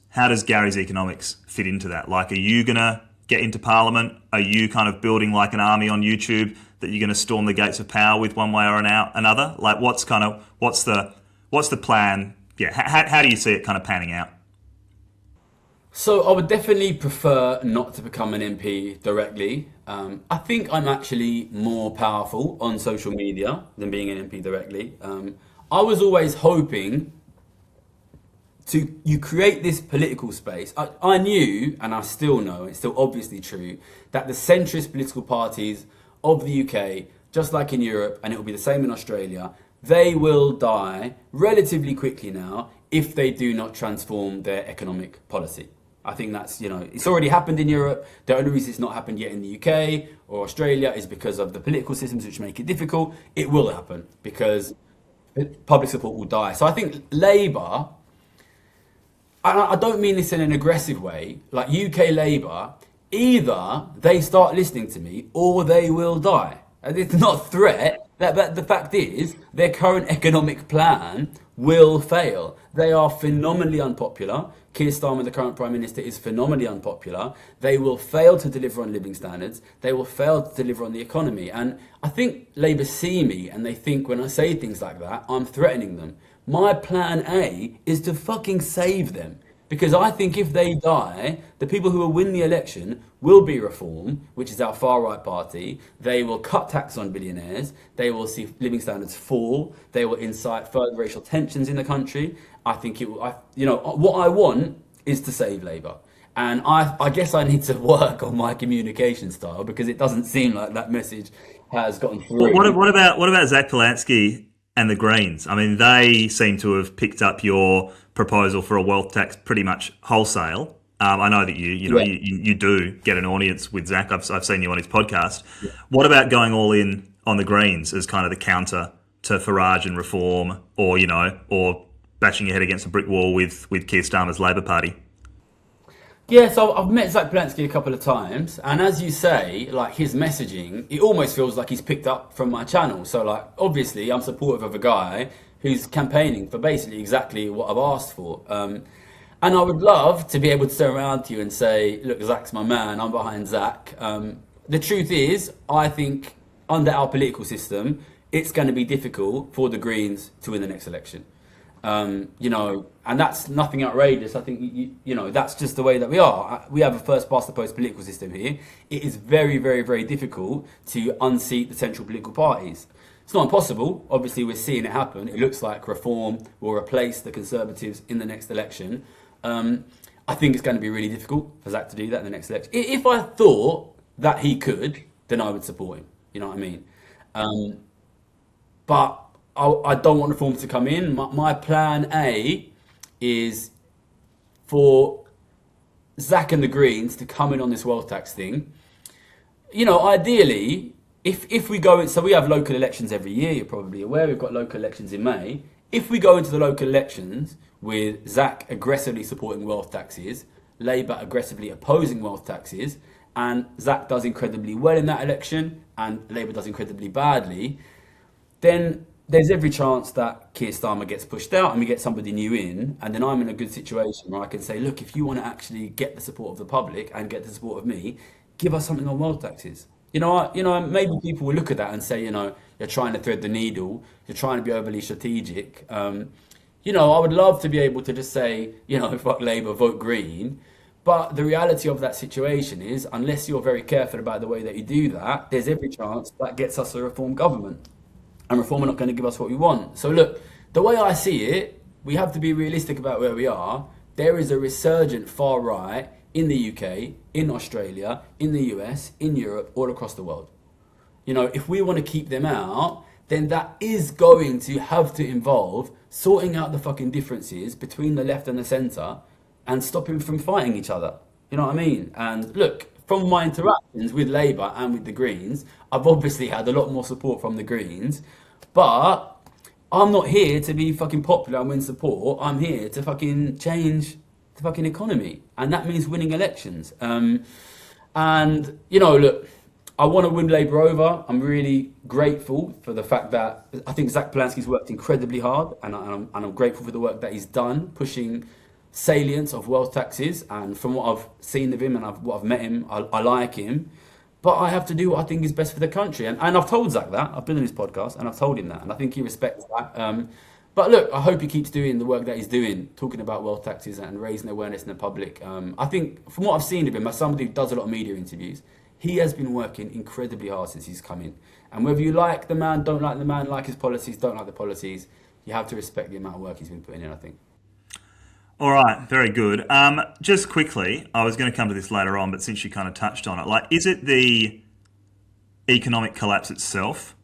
Gary's economics fit into that? Like, are you gonna get into Parliament? Are you kind of building like an army on YouTube that you're going to storm the gates of power with one way or another? Like, what's the plan? Yeah, how do you see it kind of panning out?
So I would definitely prefer not to become an MP directly. I think I'm actually more powerful on social media than being an MP directly. I was always hoping you create this political space. I knew, and I still know, it's still obviously true, that the centrist political parties of the UK, just like in Europe, and it will be the same in Australia, they will die relatively quickly now if they do not transform their economic policy. I think that's, it's already happened in Europe. The only reason it's not happened yet in the UK or Australia is because of the political systems which make it difficult. It will happen because public support will die. So I think Labour, and I don't mean this in an aggressive way, like UK Labour either they start listening to me or they will die. And it's not a threat. But the fact is, their current economic plan will fail. They are phenomenally unpopular. Keir Starmer, the current Prime Minister, is phenomenally unpopular. They will fail to deliver on living standards. They will fail to deliver on the economy. And I think Labour see me and they think when I say things like that, I'm threatening them. My plan A is to fucking save them. Because I think if they die, the people who will win the election will be Reform, which is our far-right party. They will cut tax on billionaires. They will see living standards fall. They will incite further racial tensions in the country. I think it will, what I want is to save Labour. And I guess I need to work on my communication style because it doesn't seem like that message has gotten through.
What about Zach Polansky and the Greens? I mean, they seem to have picked up your proposal for a wealth tax pretty much wholesale. I know that you do get an audience with Zach. I've seen you on his podcast. Yeah. What about going all in on the Greens as kind of the counter to Farage and Reform, or bashing your head against a brick wall with Keir Starmer's Labor Party?
Yeah, so I've met Zach Polansky a couple of times, and as you say, like his messaging, it almost feels like he's picked up from my channel. So like, obviously, I'm supportive of a guy who's campaigning for basically exactly what I've asked for. And I would love to be able to turn around to you and say, look, Zach's my man, I'm behind Zach. The truth is, I think under our political system, it's going to be difficult for the Greens to win the next election. And that's nothing outrageous. I think, that's just the way that we are. We have a first past the post political system here. It is very, very, very difficult to unseat the central political parties. It's not impossible. Obviously, we're seeing it happen. It looks like Reform will replace the Conservatives in the next election. I think it's going to be really difficult for Zach to do that in the next election. If I thought that he could, then I would support him. You know what I mean? But I don't want Reform to come in. My plan A is for Zach and the Greens to come in on this wealth tax thing. Ideally, if we go in, so we have local elections every year, you're probably aware, we've got local elections in May. If we go into the local elections with Zach aggressively supporting wealth taxes, Labour aggressively opposing wealth taxes, and Zach does incredibly well in that election and Labour does incredibly badly, then there's every chance that Keir Starmer gets pushed out and we get somebody new in, and then I'm in a good situation where I can say, look, if you want to actually get the support of the public and get the support of me, give us something on wealth taxes. Maybe people will look at that and say, you're trying to thread the needle, you're trying to be overly strategic. I would love to be able to just say, fuck Labour, vote Green. But the reality of that situation is, unless you're very careful about the way that you do that, there's every chance that gets us a Reform government. And Reform are not going to give us what we want. So look, the way I see it, we have to be realistic about where we are. There is a resurgent far right in the UK, in Australia, in the US, in Europe, all across the world. If we want to keep them out, then that is going to have to involve sorting out the fucking differences between the left and the centre and stopping from fighting each other. You know what I mean? And look, from my interactions with Labour and with the Greens, I've obviously had a lot more support from the Greens, but I'm not here to be fucking popular and win support. I'm here to fucking change the fucking economy, and that means winning elections. Look, I want to win Labour over. I'm really grateful for the fact that I think Zach Polansky's worked incredibly hard, and I'm grateful for the work that he's done, pushing salience of wealth taxes. And from what I've seen of him and what I've met him, I like him. But I have to do what I think is best for the country. And I've told Zach that. I've been on his podcast and I've told him that. And I think he respects that. But look, I hope he keeps doing the work that he's doing, talking about wealth taxes and raising awareness in the public. I think from what I've seen of him, as somebody who does a lot of media interviews, he has been working incredibly hard since he's come in. And whether you like the man, don't like the man, like his policies, don't like the policies, you have to respect the amount of work he's been putting in, I think.
All right, very good. Just quickly, I was going to come to this later on, but since you kind of touched on it, is it the economic collapse itself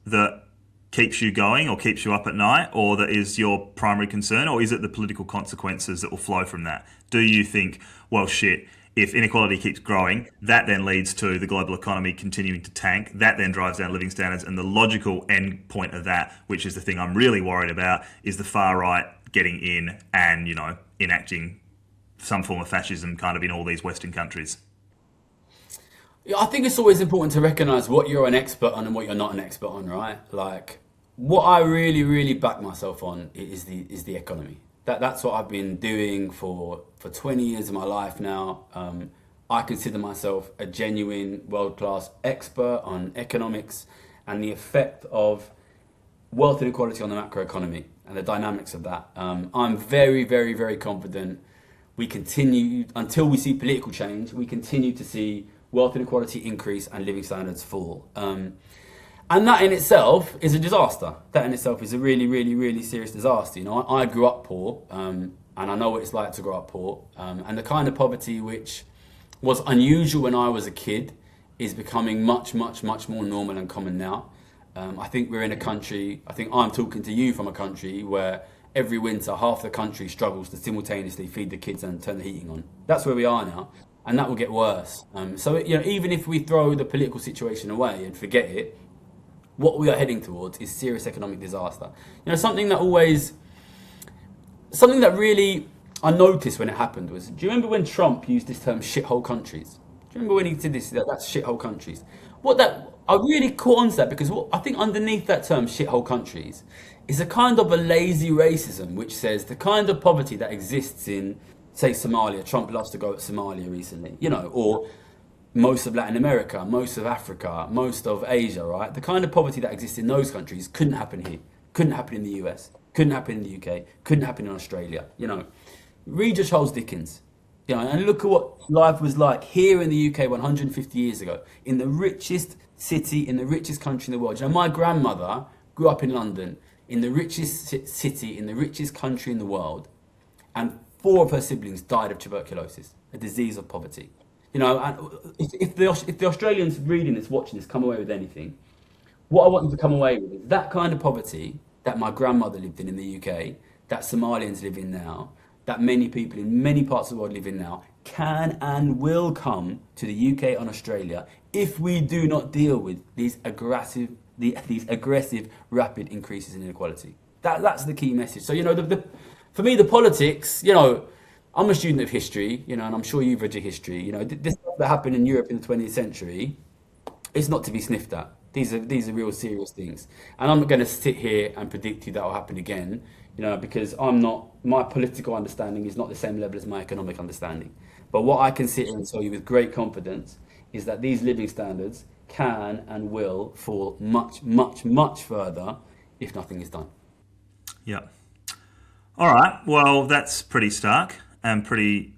that keeps you going or keeps you up at night, or that is your primary concern, or is it the political consequences that will flow from that? Do you think, well, shit, if inequality keeps growing, that then leads to the global economy continuing to tank, that then drives down living standards, and the logical end point of that, which is the thing I'm really worried about, is the far right getting in and, enacting some form of fascism kind of in all these Western countries?
Yeah, I think it's always important to recognize what you're an expert on and what you're not an expert on, right? Like, what I really, really back myself on is the economy. That's what I've been doing for 20 years of my life now. I consider myself a genuine world-class expert on economics and the effect of wealth inequality on the macroeconomy and the dynamics of that. I'm very, very, very confident we continue, until we see political change, we continue to see wealth inequality increase and living standards fall. And that in itself is a disaster. That in itself is a really, really, really serious disaster. You know, I grew up poor, and I know what it's like to grow up poor. And the kind of poverty which was unusual when I was a kid is becoming much, much, much more normal and common now. I think we're in a country, I think I'm talking to you from a country where every winter half the country struggles to simultaneously feed the kids and turn the heating on. That's where we are now, and that will get worse. So, you know, even if we throw the political situation away and forget it, what we are heading towards is serious economic disaster. You know, something that really I noticed when it happened was, do you remember when Trump used this term shithole countries? Do you remember when he did this, that's shithole countries? I really caught on to that because what I think underneath that term shithole countries is a kind of a lazy racism which says the kind of poverty that exists in, say, Somalia. Trump loves to go at Somalia recently, you know, or most of Latin America, most of Africa, most of Asia, right? The kind of poverty that exists in those countries couldn't happen here, couldn't happen in the US, couldn't happen in the UK, couldn't happen in Australia, you know. Read your Charles Dickens, you know, and look at what life was like here in the UK 150 years ago, in the richest city, in the richest country in the world. You know, my grandmother grew up in London, in the richest city, in the richest country in the world, and 4 of her siblings died of tuberculosis, a disease of poverty. You know, and if the Australians reading this, watching this, come away with anything, what I want them to come away with is that kind of poverty that my grandmother lived in the UK, that Somalians live in now, that many people in many parts of the world live in now, can and will come to the UK and Australia if we do not deal with these aggressive, rapid increases in inequality. That's the key message. So, you know, for me, the politics, you know, I'm a student of history, you know, and I'm sure you've read your history. You know, this stuff that happened in Europe in the 20th century, it's not to be sniffed at. These are real serious things. And I'm not going to sit here and predict you that will happen again, you know, because my political understanding is not the same level as my economic understanding. But what I can sit here and tell you with great confidence is that these living standards can and will fall much, much, much further if nothing is done.
Yeah. All right. Well, that's pretty stark and pretty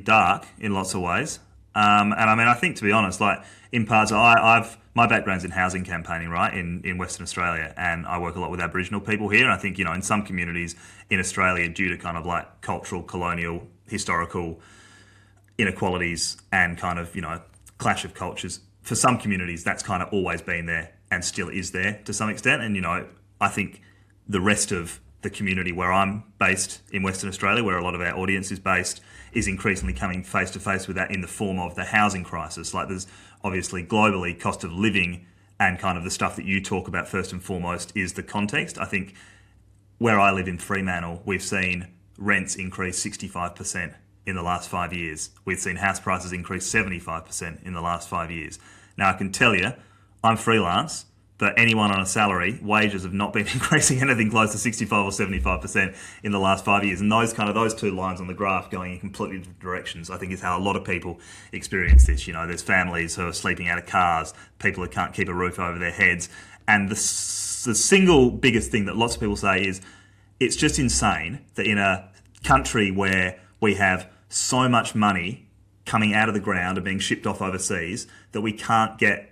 dark in lots of ways. And I mean, I think, to be honest, like in parts, my background's in housing campaigning, right, in Western Australia, and I work a lot with Aboriginal people here. And I think, you know, in some communities in Australia, due to kind of like cultural, colonial, historical inequalities and kind of, you know, clash of cultures, for some communities, that's kind of always been there and still is there to some extent. And, you know, I think the rest of the community where I'm based in Western Australia, where a lot of our audience is based, is increasingly coming face to face with that in the form of the housing crisis. Like, there's obviously globally cost of living and kind of the stuff that you talk about first and foremost is the context. I think where I live in Fremantle, we've seen rents increase 65% in the last 5 years. We've seen house prices increase 75% in the last 5 years. Now, I can tell you, I'm freelance, but anyone on a salary, wages have not been increasing anything close to 65 or 75% in the last 5 years. And those 2 lines on the graph going in completely different directions, I think, is how a lot of people experience this. You know, there's families who are sleeping out of cars, people who can't keep a roof over their heads. And the single biggest thing that lots of people say is it's just insane that in a country where we have so much money coming out of the ground and being shipped off overseas that we can't get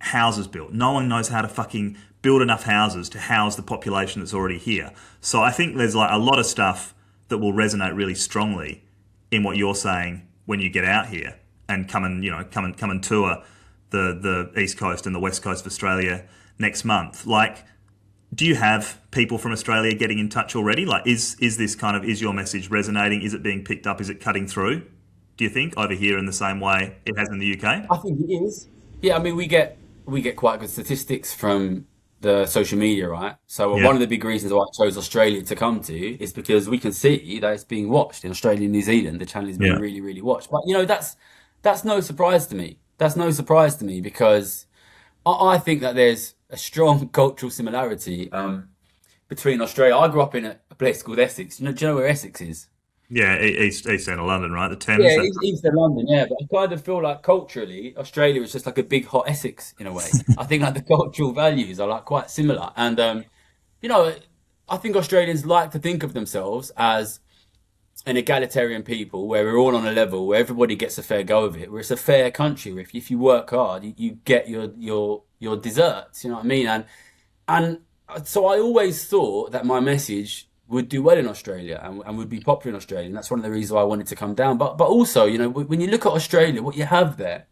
houses built. No one knows how to fucking build enough houses to house the population that's already here. So I think there's like a lot of stuff that will resonate really strongly in what you're saying when you get out here and come and tour the East Coast and the West Coast of Australia next month. Like, do you have people from Australia getting in touch already? Like, is your message resonating? Is it being picked up? Is it cutting through, do you think, over here in the same way it has in the UK?
I think it is. Yeah, I mean, we get quite good statistics from the social media, right? So
Yeah.
one of the big reasons why I chose Australia to come to is because we can see that it's being watched in Australia and New Zealand. The channel is being
Yeah.
really, really watched. But you know, that's no surprise to me. That's no surprise to me because I think that there's a strong cultural similarity between Australia. I grew up in a place called Essex. Do you know where Essex is?
Yeah, east end of London, right? The
Yeah,
Thames. That,
East of London, yeah. But I kind of feel like culturally, Australia is just like a big hot Essex in a way. I think like the cultural values are like quite similar. And you know, I think Australians like to think of themselves as an egalitarian people where we're all on a level where everybody gets a fair go of it, where it's a fair country where if you work hard, you get your desserts, you know what I mean? And so I always thought that my message would do well in Australia and would be popular in Australia. And that's one of the reasons why I wanted to come down. But also, you know, when you look at Australia, what you have there,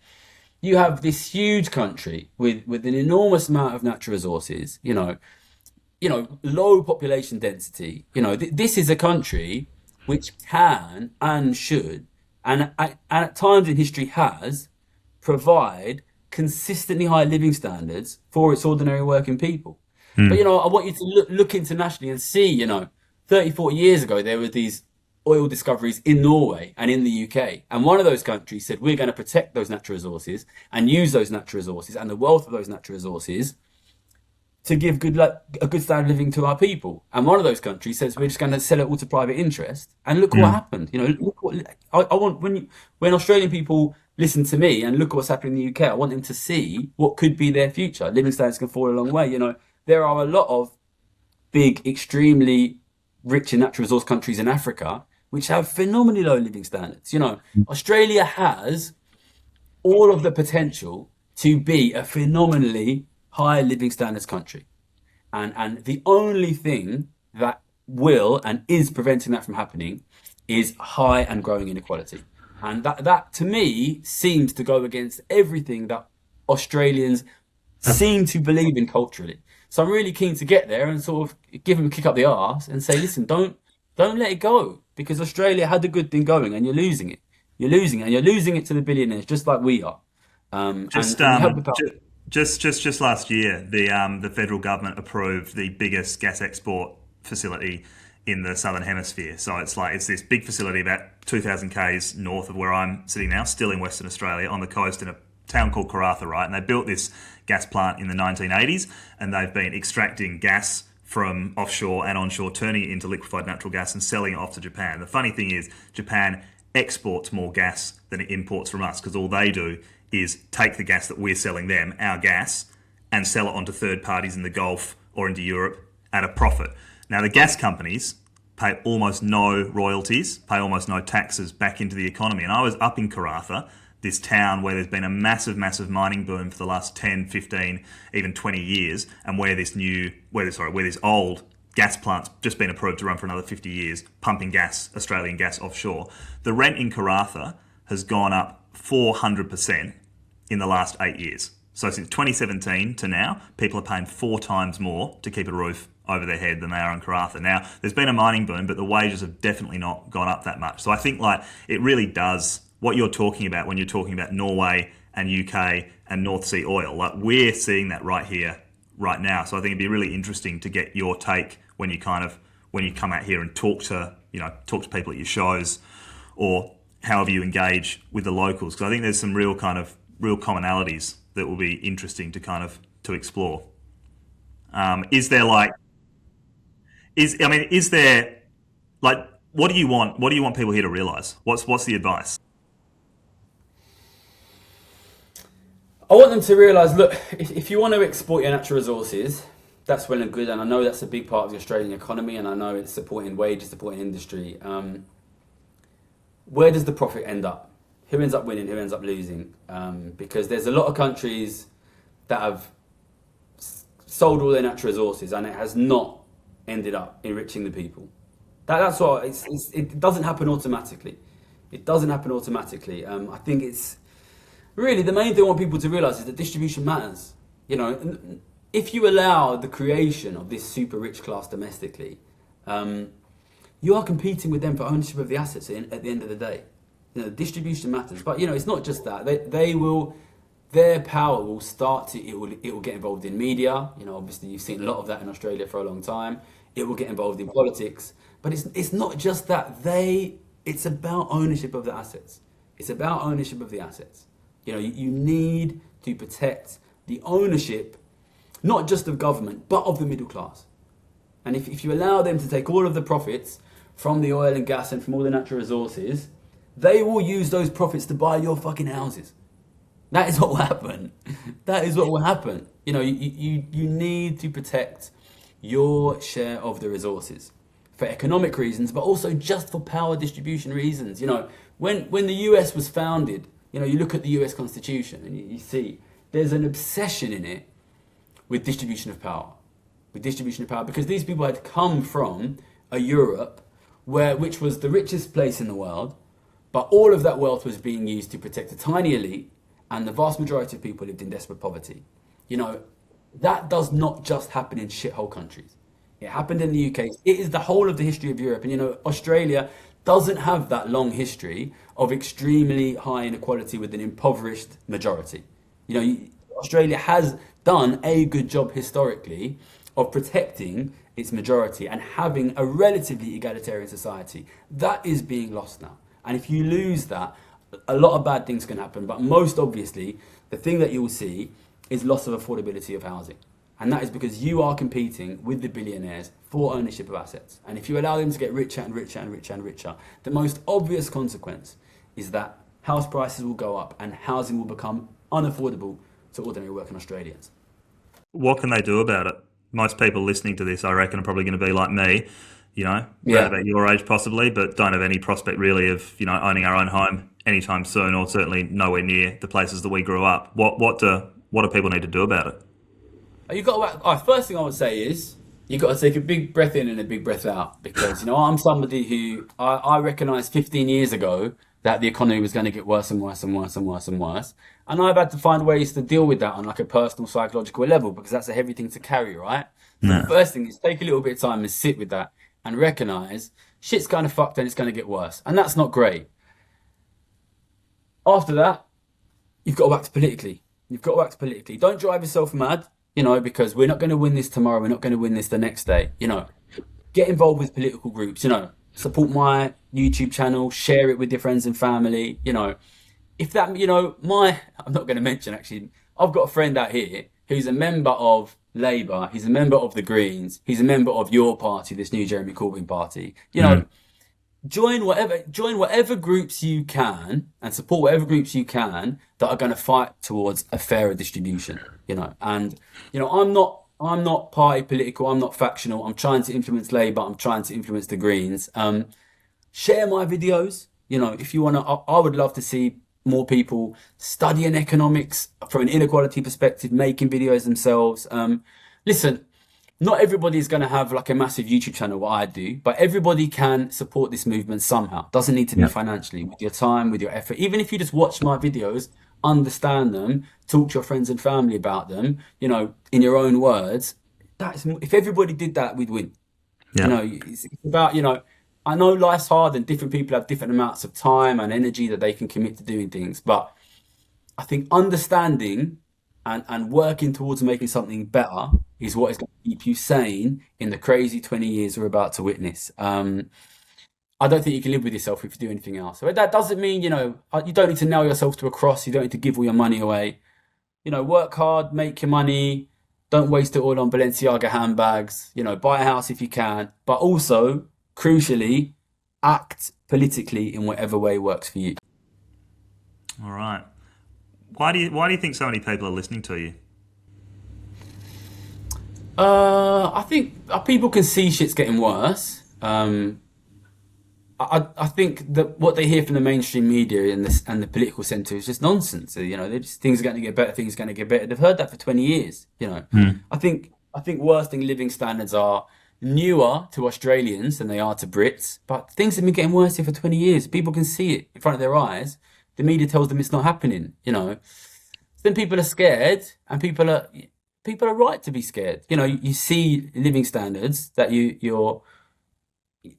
you have this huge country with an enormous amount of natural resources, low population density. This is a country which can and should, and at times in history has, provide consistently high living standards for its ordinary working people. But, I want you to look internationally and see, 30, 40 years ago, there were these oil discoveries in Norway and in the UK. And one of those countries said, we're going to protect those natural resources and use those natural resources and the wealth of those natural resources to give a good standard of living to our people. And one of those countries says we're just going to sell it all to private interest. And look what happened. Look what I want when Australian people listen to me and look at what's happening in the UK. I want them to see what could be their future. Living standards can fall a long way. There are a lot of big, extremely rich in natural resource countries in Africa which have phenomenally low living standards. Australia has all of the potential to be a phenomenally high living standards country. And the only thing that will and is preventing that from happening is high and growing inequality. And that to me seems to go against everything that Australians seem to believe in culturally. So I'm really keen to get there and sort of give them a kick up the arse and say, listen, don't let it go, because Australia had a good thing going and you're losing it. You're losing it, and you're losing it to the billionaires, just like we are.
just
And we help
um,
the power.
ju- just last year, the federal government approved the biggest gas export facility in the southern hemisphere. So it's this big facility about 2,000 k's north of where I'm sitting now, still in Western Australia, on the coast in a town called Karratha, right? And they built this gas plant in the 1980s, and they've been extracting gas from offshore and onshore, turning it into liquefied natural gas and selling it off to Japan. The funny thing is, Japan exports more gas than it imports from us, because all they do is take the gas that we're selling them, our gas, and sell it onto third parties in the Gulf or into Europe at a profit. Now, the gas companies pay almost no royalties, pay almost no taxes back into the economy. And I was up in Karratha, this town where there's been a massive, massive mining boom for the last 10, 15, even 20 years, and where this old gas plant's just been approved to run for another 50 years, pumping gas, Australian gas offshore. The rent in Karratha has gone up 400% in the last 8 years. So since 2017 to now, people are paying 4 times more to keep a roof over their head than they are in Karratha. Now, there's been a mining boom, but the wages have definitely not gone up that much. So I think it really does what you're talking about when you're talking about Norway and UK and North Sea oil. We're seeing that right here, right now. So I think it'd be really interesting to get your take when you come out here and talk to people at your shows, or however you engage with the locals. Because I think there's some real commonalities that will be interesting to explore. Is there what do you want? What do you want people here to realise? What's the advice?
I want them to realise, look, if you want to export your natural resources, that's well and good, and I know that's a big part of the Australian economy, and I know it's supporting wages, supporting industry. Where does the profit end up? Who ends up winning? Who ends up losing? Because there's a lot of countries that have sold all their natural resources, and it has not ended up enriching the people. That's what it doesn't happen automatically. It doesn't happen automatically. I think it's really the main thing I want people to realise is that distribution matters. If you allow the creation of this super rich class domestically, you are competing with them for ownership of the assets at the end of the day. Distribution matters, but it's not just that. Their power will start to, it will get involved in media. Obviously you've seen a lot of that in Australia for a long time. It will get involved in politics, but it's not just that. It's about ownership of the assets. It's about ownership of the assets. You need to protect the ownership, not just of government, but of the middle class. And if you allow them to take all of the profits from the oil and gas and from all the natural resources, they will use those profits to buy your fucking houses. That is what will happen. That is what will happen. You need to protect your share of the resources for economic reasons, but also just for power distribution reasons. When the US was founded, you look at the US Constitution and you see there's an obsession in it with distribution of power. Because these people had come from a Europe which was the richest place in the world, but all of that wealth was being used to protect a tiny elite, and the vast majority of people lived in desperate poverty. That does not just happen in shithole countries. It happened in the UK. It is the whole of the history of Europe. And Australia doesn't have that long history of extremely high inequality with an impoverished majority. Australia has done a good job historically of protecting its majority and having a relatively egalitarian society. That is being lost now. And if you lose that, a lot of bad things can happen. But most obviously, the thing that you will see is loss of affordability of housing. And that is because you are competing with the billionaires for ownership of assets. And if you allow them to get richer and richer and richer and richer, the most obvious consequence is that house prices will go up and housing will become unaffordable to ordinary working Australians.
What can they do about it? Most people listening to this, I reckon, are probably going to be like me, around about your age possibly, but don't have any prospect really of, owning our own home anytime soon, or certainly nowhere near the places that we grew up. What do people need to do about it?
First thing I would say is you've got to take a big breath in and a big breath out, because I'm somebody who I recognised 15 years ago that the economy was going to get worse and worse and worse and worse and worse, and I've had to find ways to deal with that on like a personal psychological level, because that's a heavy thing to carry, right? No. The first thing is take a little bit of time and sit with that and recognise shit's kind of fucked and it's going to get worse, and that's not great. After that, you've got to act politically. Don't drive yourself mad. Because we're not going to win this tomorrow, we're not going to win this the next day. Get involved with political groups, support my YouTube channel, share it with your friends and family. If that, I'm not going to mention actually, I've got a friend out here who's a member of Labour, he's a member of the Greens, he's a member of your party, this new Jeremy Corbyn party. Join whatever groups you can and support whatever groups you can that are going to fight towards a fairer distribution, and I'm not party political, I'm not factional, I'm trying to influence Labour, I'm trying to influence the Greens. Share my videos, if you want to. I would love to see more people studying economics from an inequality perspective, making videos themselves. Listen, not everybody is going to have like a massive YouTube channel, what I do, but everybody can support this movement somehow. Doesn't need to be financially, with your time, with your effort. Even if you just watch my videos, understand them, talk to your friends and family about them, in your own words. If everybody did that, we'd win. Yeah. It's about, I know life's hard and different people have different amounts of time and energy that they can commit to doing things, but I think understanding and working towards making something better is what is going to keep you sane in the crazy 20 years we're about to witness. I don't think you can live with yourself if you do anything else. So that doesn't mean, you don't need to nail yourself to a cross. You don't need to give all your money away. Work hard, make your money. Don't waste it all on Balenciaga handbags. Buy a house if you can. But also, crucially, act politically in whatever way works for you.
All right. Why do you think so many people are listening to you?
I think people can see shit's getting worse. I think that what they hear from the mainstream media and the political centre is just nonsense. Things are going to get better. Things are going to get better. They've heard that for 20 years. I think worsening living standards are newer to Australians than they are to Brits, but things have been getting worse here for 20 years. People can see it in front of their eyes. The media tells them it's not happening. Then people are scared, and people are right to be scared. You see living standards that you're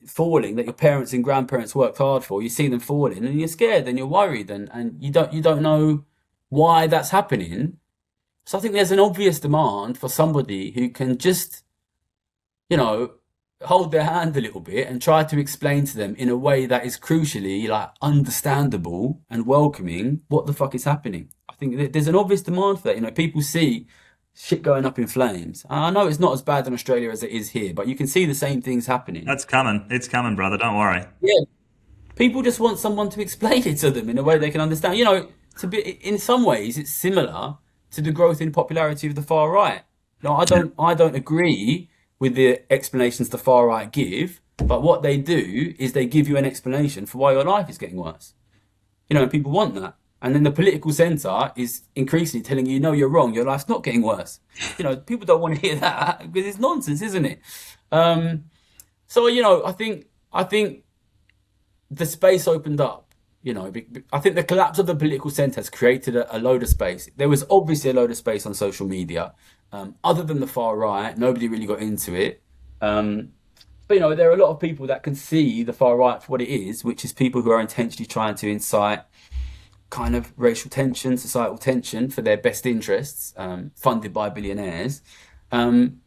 falling, that your parents and grandparents worked hard for. You see them falling, and you're scared, and you're worried, and you don't know why that's happening. So I think there's an obvious demand for somebody who can just, hold their hand a little bit and try to explain to them in a way that is crucially like understandable and welcoming what the fuck is happening. think there's an obvious demand for that. You know, people see shit going up in flames. And I know it's not as bad in Australia as it is here, but you can see the same things happening.
That's coming. It's coming, brother. Don't worry.
Yeah, people just want someone to explain it to them in a way they can understand. You know, to be in some ways it's similar to the growth in popularity of the far right. No,
Yeah.
I don't agree with the explanations the far right give, but what they do is they give you an explanation for why your life is getting worse. You know, and people want that. And then the political centre is increasingly telling you, no, you're wrong, your life's not getting worse. You know, people don't want to hear that because it's nonsense, isn't it? Um, so, you know, I think the space opened up. You know, I think the collapse of the political centre has created a load of space. There was obviously a load of space on social media. Other than the far right, nobody really got into it. But you know, there are a lot of people that can see the far right for what it is, which is people who are intentionally trying to incite kind of racial tension, societal tension for their best interests, funded by billionaires. And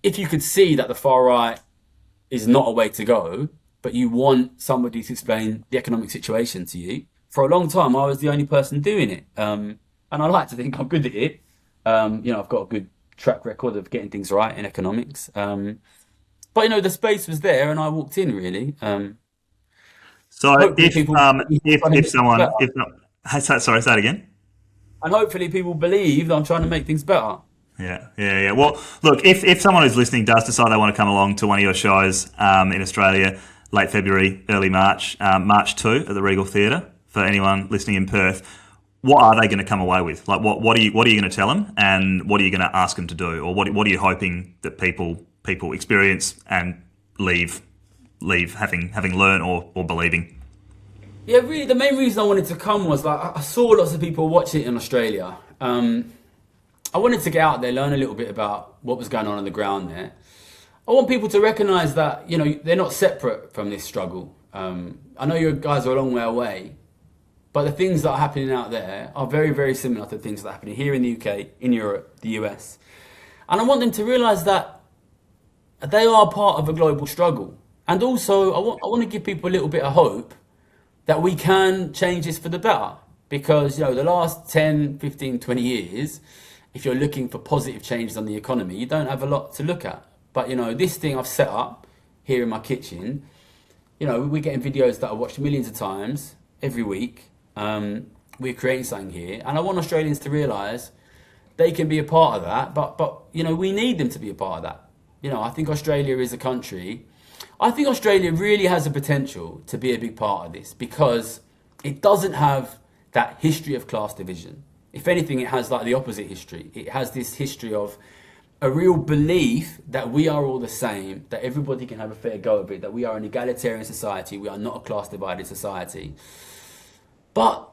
if you could see that the far right is not a way to go, but you want somebody to explain the economic situation to you, for a long time I was the only person doing it. And I like to think I'm good at it. You know, I've got a good track record of getting things right in economics. But you know, the space was there, and I walked in really.
So
Hopefully,
if
people
if someone
better,
if not, sorry, say that again.
and hopefully people believe that I'm trying to make things better.
Yeah, yeah, yeah. Well, look, if someone who's listening does decide they want to come along to one of your shows in Australia, late February, early March, March 2 at the Regal Theatre, for anyone listening in Perth, what are they going to come away with? Like, what are you going to tell them, and what are you going to ask them to do, or what are you hoping that people experience and leave having learned or believing?
Yeah, really, the main reason I wanted to come was like I saw lots of people watch it in Australia. I wanted to get out there, learn a little bit about what was going on the ground there. I want people to recognise that, you know, they're not separate from this struggle. I know you guys are a long way away, but the things that are happening out there are very, very similar to the things that are happening here in the UK, in Europe, the US. And I want them to realise that they are part of a global struggle. And also, I want to give people a little bit of hope that we can change this for the better. Because, you know, the last 10, 15, 20 years, if you're looking for positive changes on the economy, you don't have a lot to look at. But, you know, this thing I've set up here in my kitchen, you know, we're getting videos that are watched millions of times every week. We're creating something here. And I want Australians to realise they can be a part of that. But you know, we need them to be a part of that. You know, I think Australia is a country. I think Australia really has a potential to be a big part of this because it doesn't have that history of class division. If anything, it has like the opposite history. It has this history of a real belief that we are all the same, that everybody can have a fair go of it, that we are an egalitarian society, we are not a class divided society. But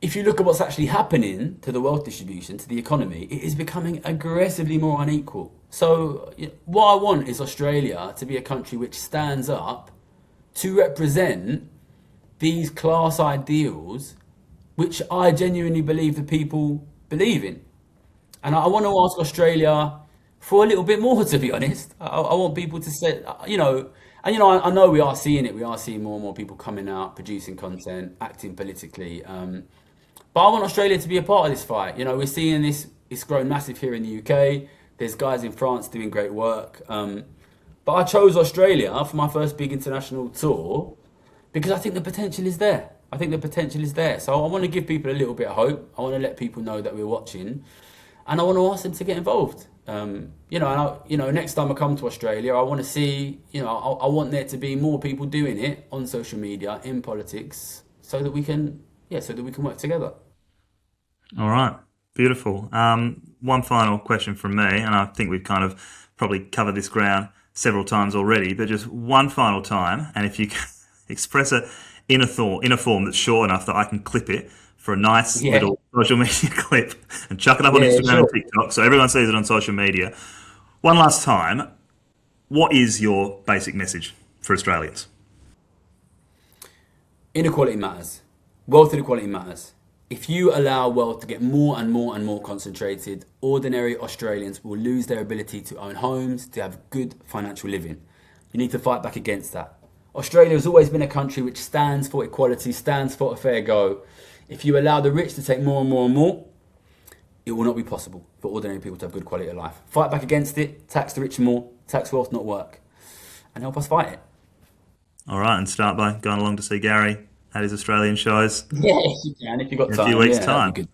if you look at what's actually happening to the wealth distribution, to the economy, it is becoming aggressively more unequal. So you know, what I want is Australia to be a country which stands up to represent these class ideals, which I genuinely believe the people believe in. And I want to ask Australia for a little bit more, to be honest. I want people to say, you know, and you know, I know we are seeing it. We are seeing more and more people coming out, producing content, acting politically. But I want Australia to be a part of this fight. You know, we're seeing this, it's grown massive here in the UK. There's guys in France doing great work. But I chose Australia for my first big international tour because I think the potential is there. I think the potential is there. So I want to give people a little bit of hope. I want to let people know that we're watching. And I want to ask them to get involved. You know, and you know, next time I come to Australia, I want to see, you know, I want there to be more people doing it on social media, in politics, so that we can work together.
All right, beautiful. One final question from me, and I think we've kind of probably covered this ground several times already, but just one final time, and if you can express it in a form that's short enough that I can clip it for a nice
Yeah,
little social media clip and chuck it up on
yeah,
Instagram and
sure.
TikTok so everyone sees it on social media. One last time, what is your basic message for Australians?
Inequality matters. Wealth inequality matters. If you allow wealth to get more and more and more concentrated, ordinary Australians will lose their ability to own homes, to have good financial living. You need to fight back against that. Australia has always been a country which stands for equality, stands for a fair go. If you allow the rich to take more and more and more, it will not be possible for ordinary people to have good quality of life. Fight back against it, tax the rich more, tax wealth not work, and help us fight it.
All right, and start by going along to see Gary at his Australian shows
Yeah, if you can, if you've got
in a
time.
few weeks'
Yeah, that'd
time.
be good.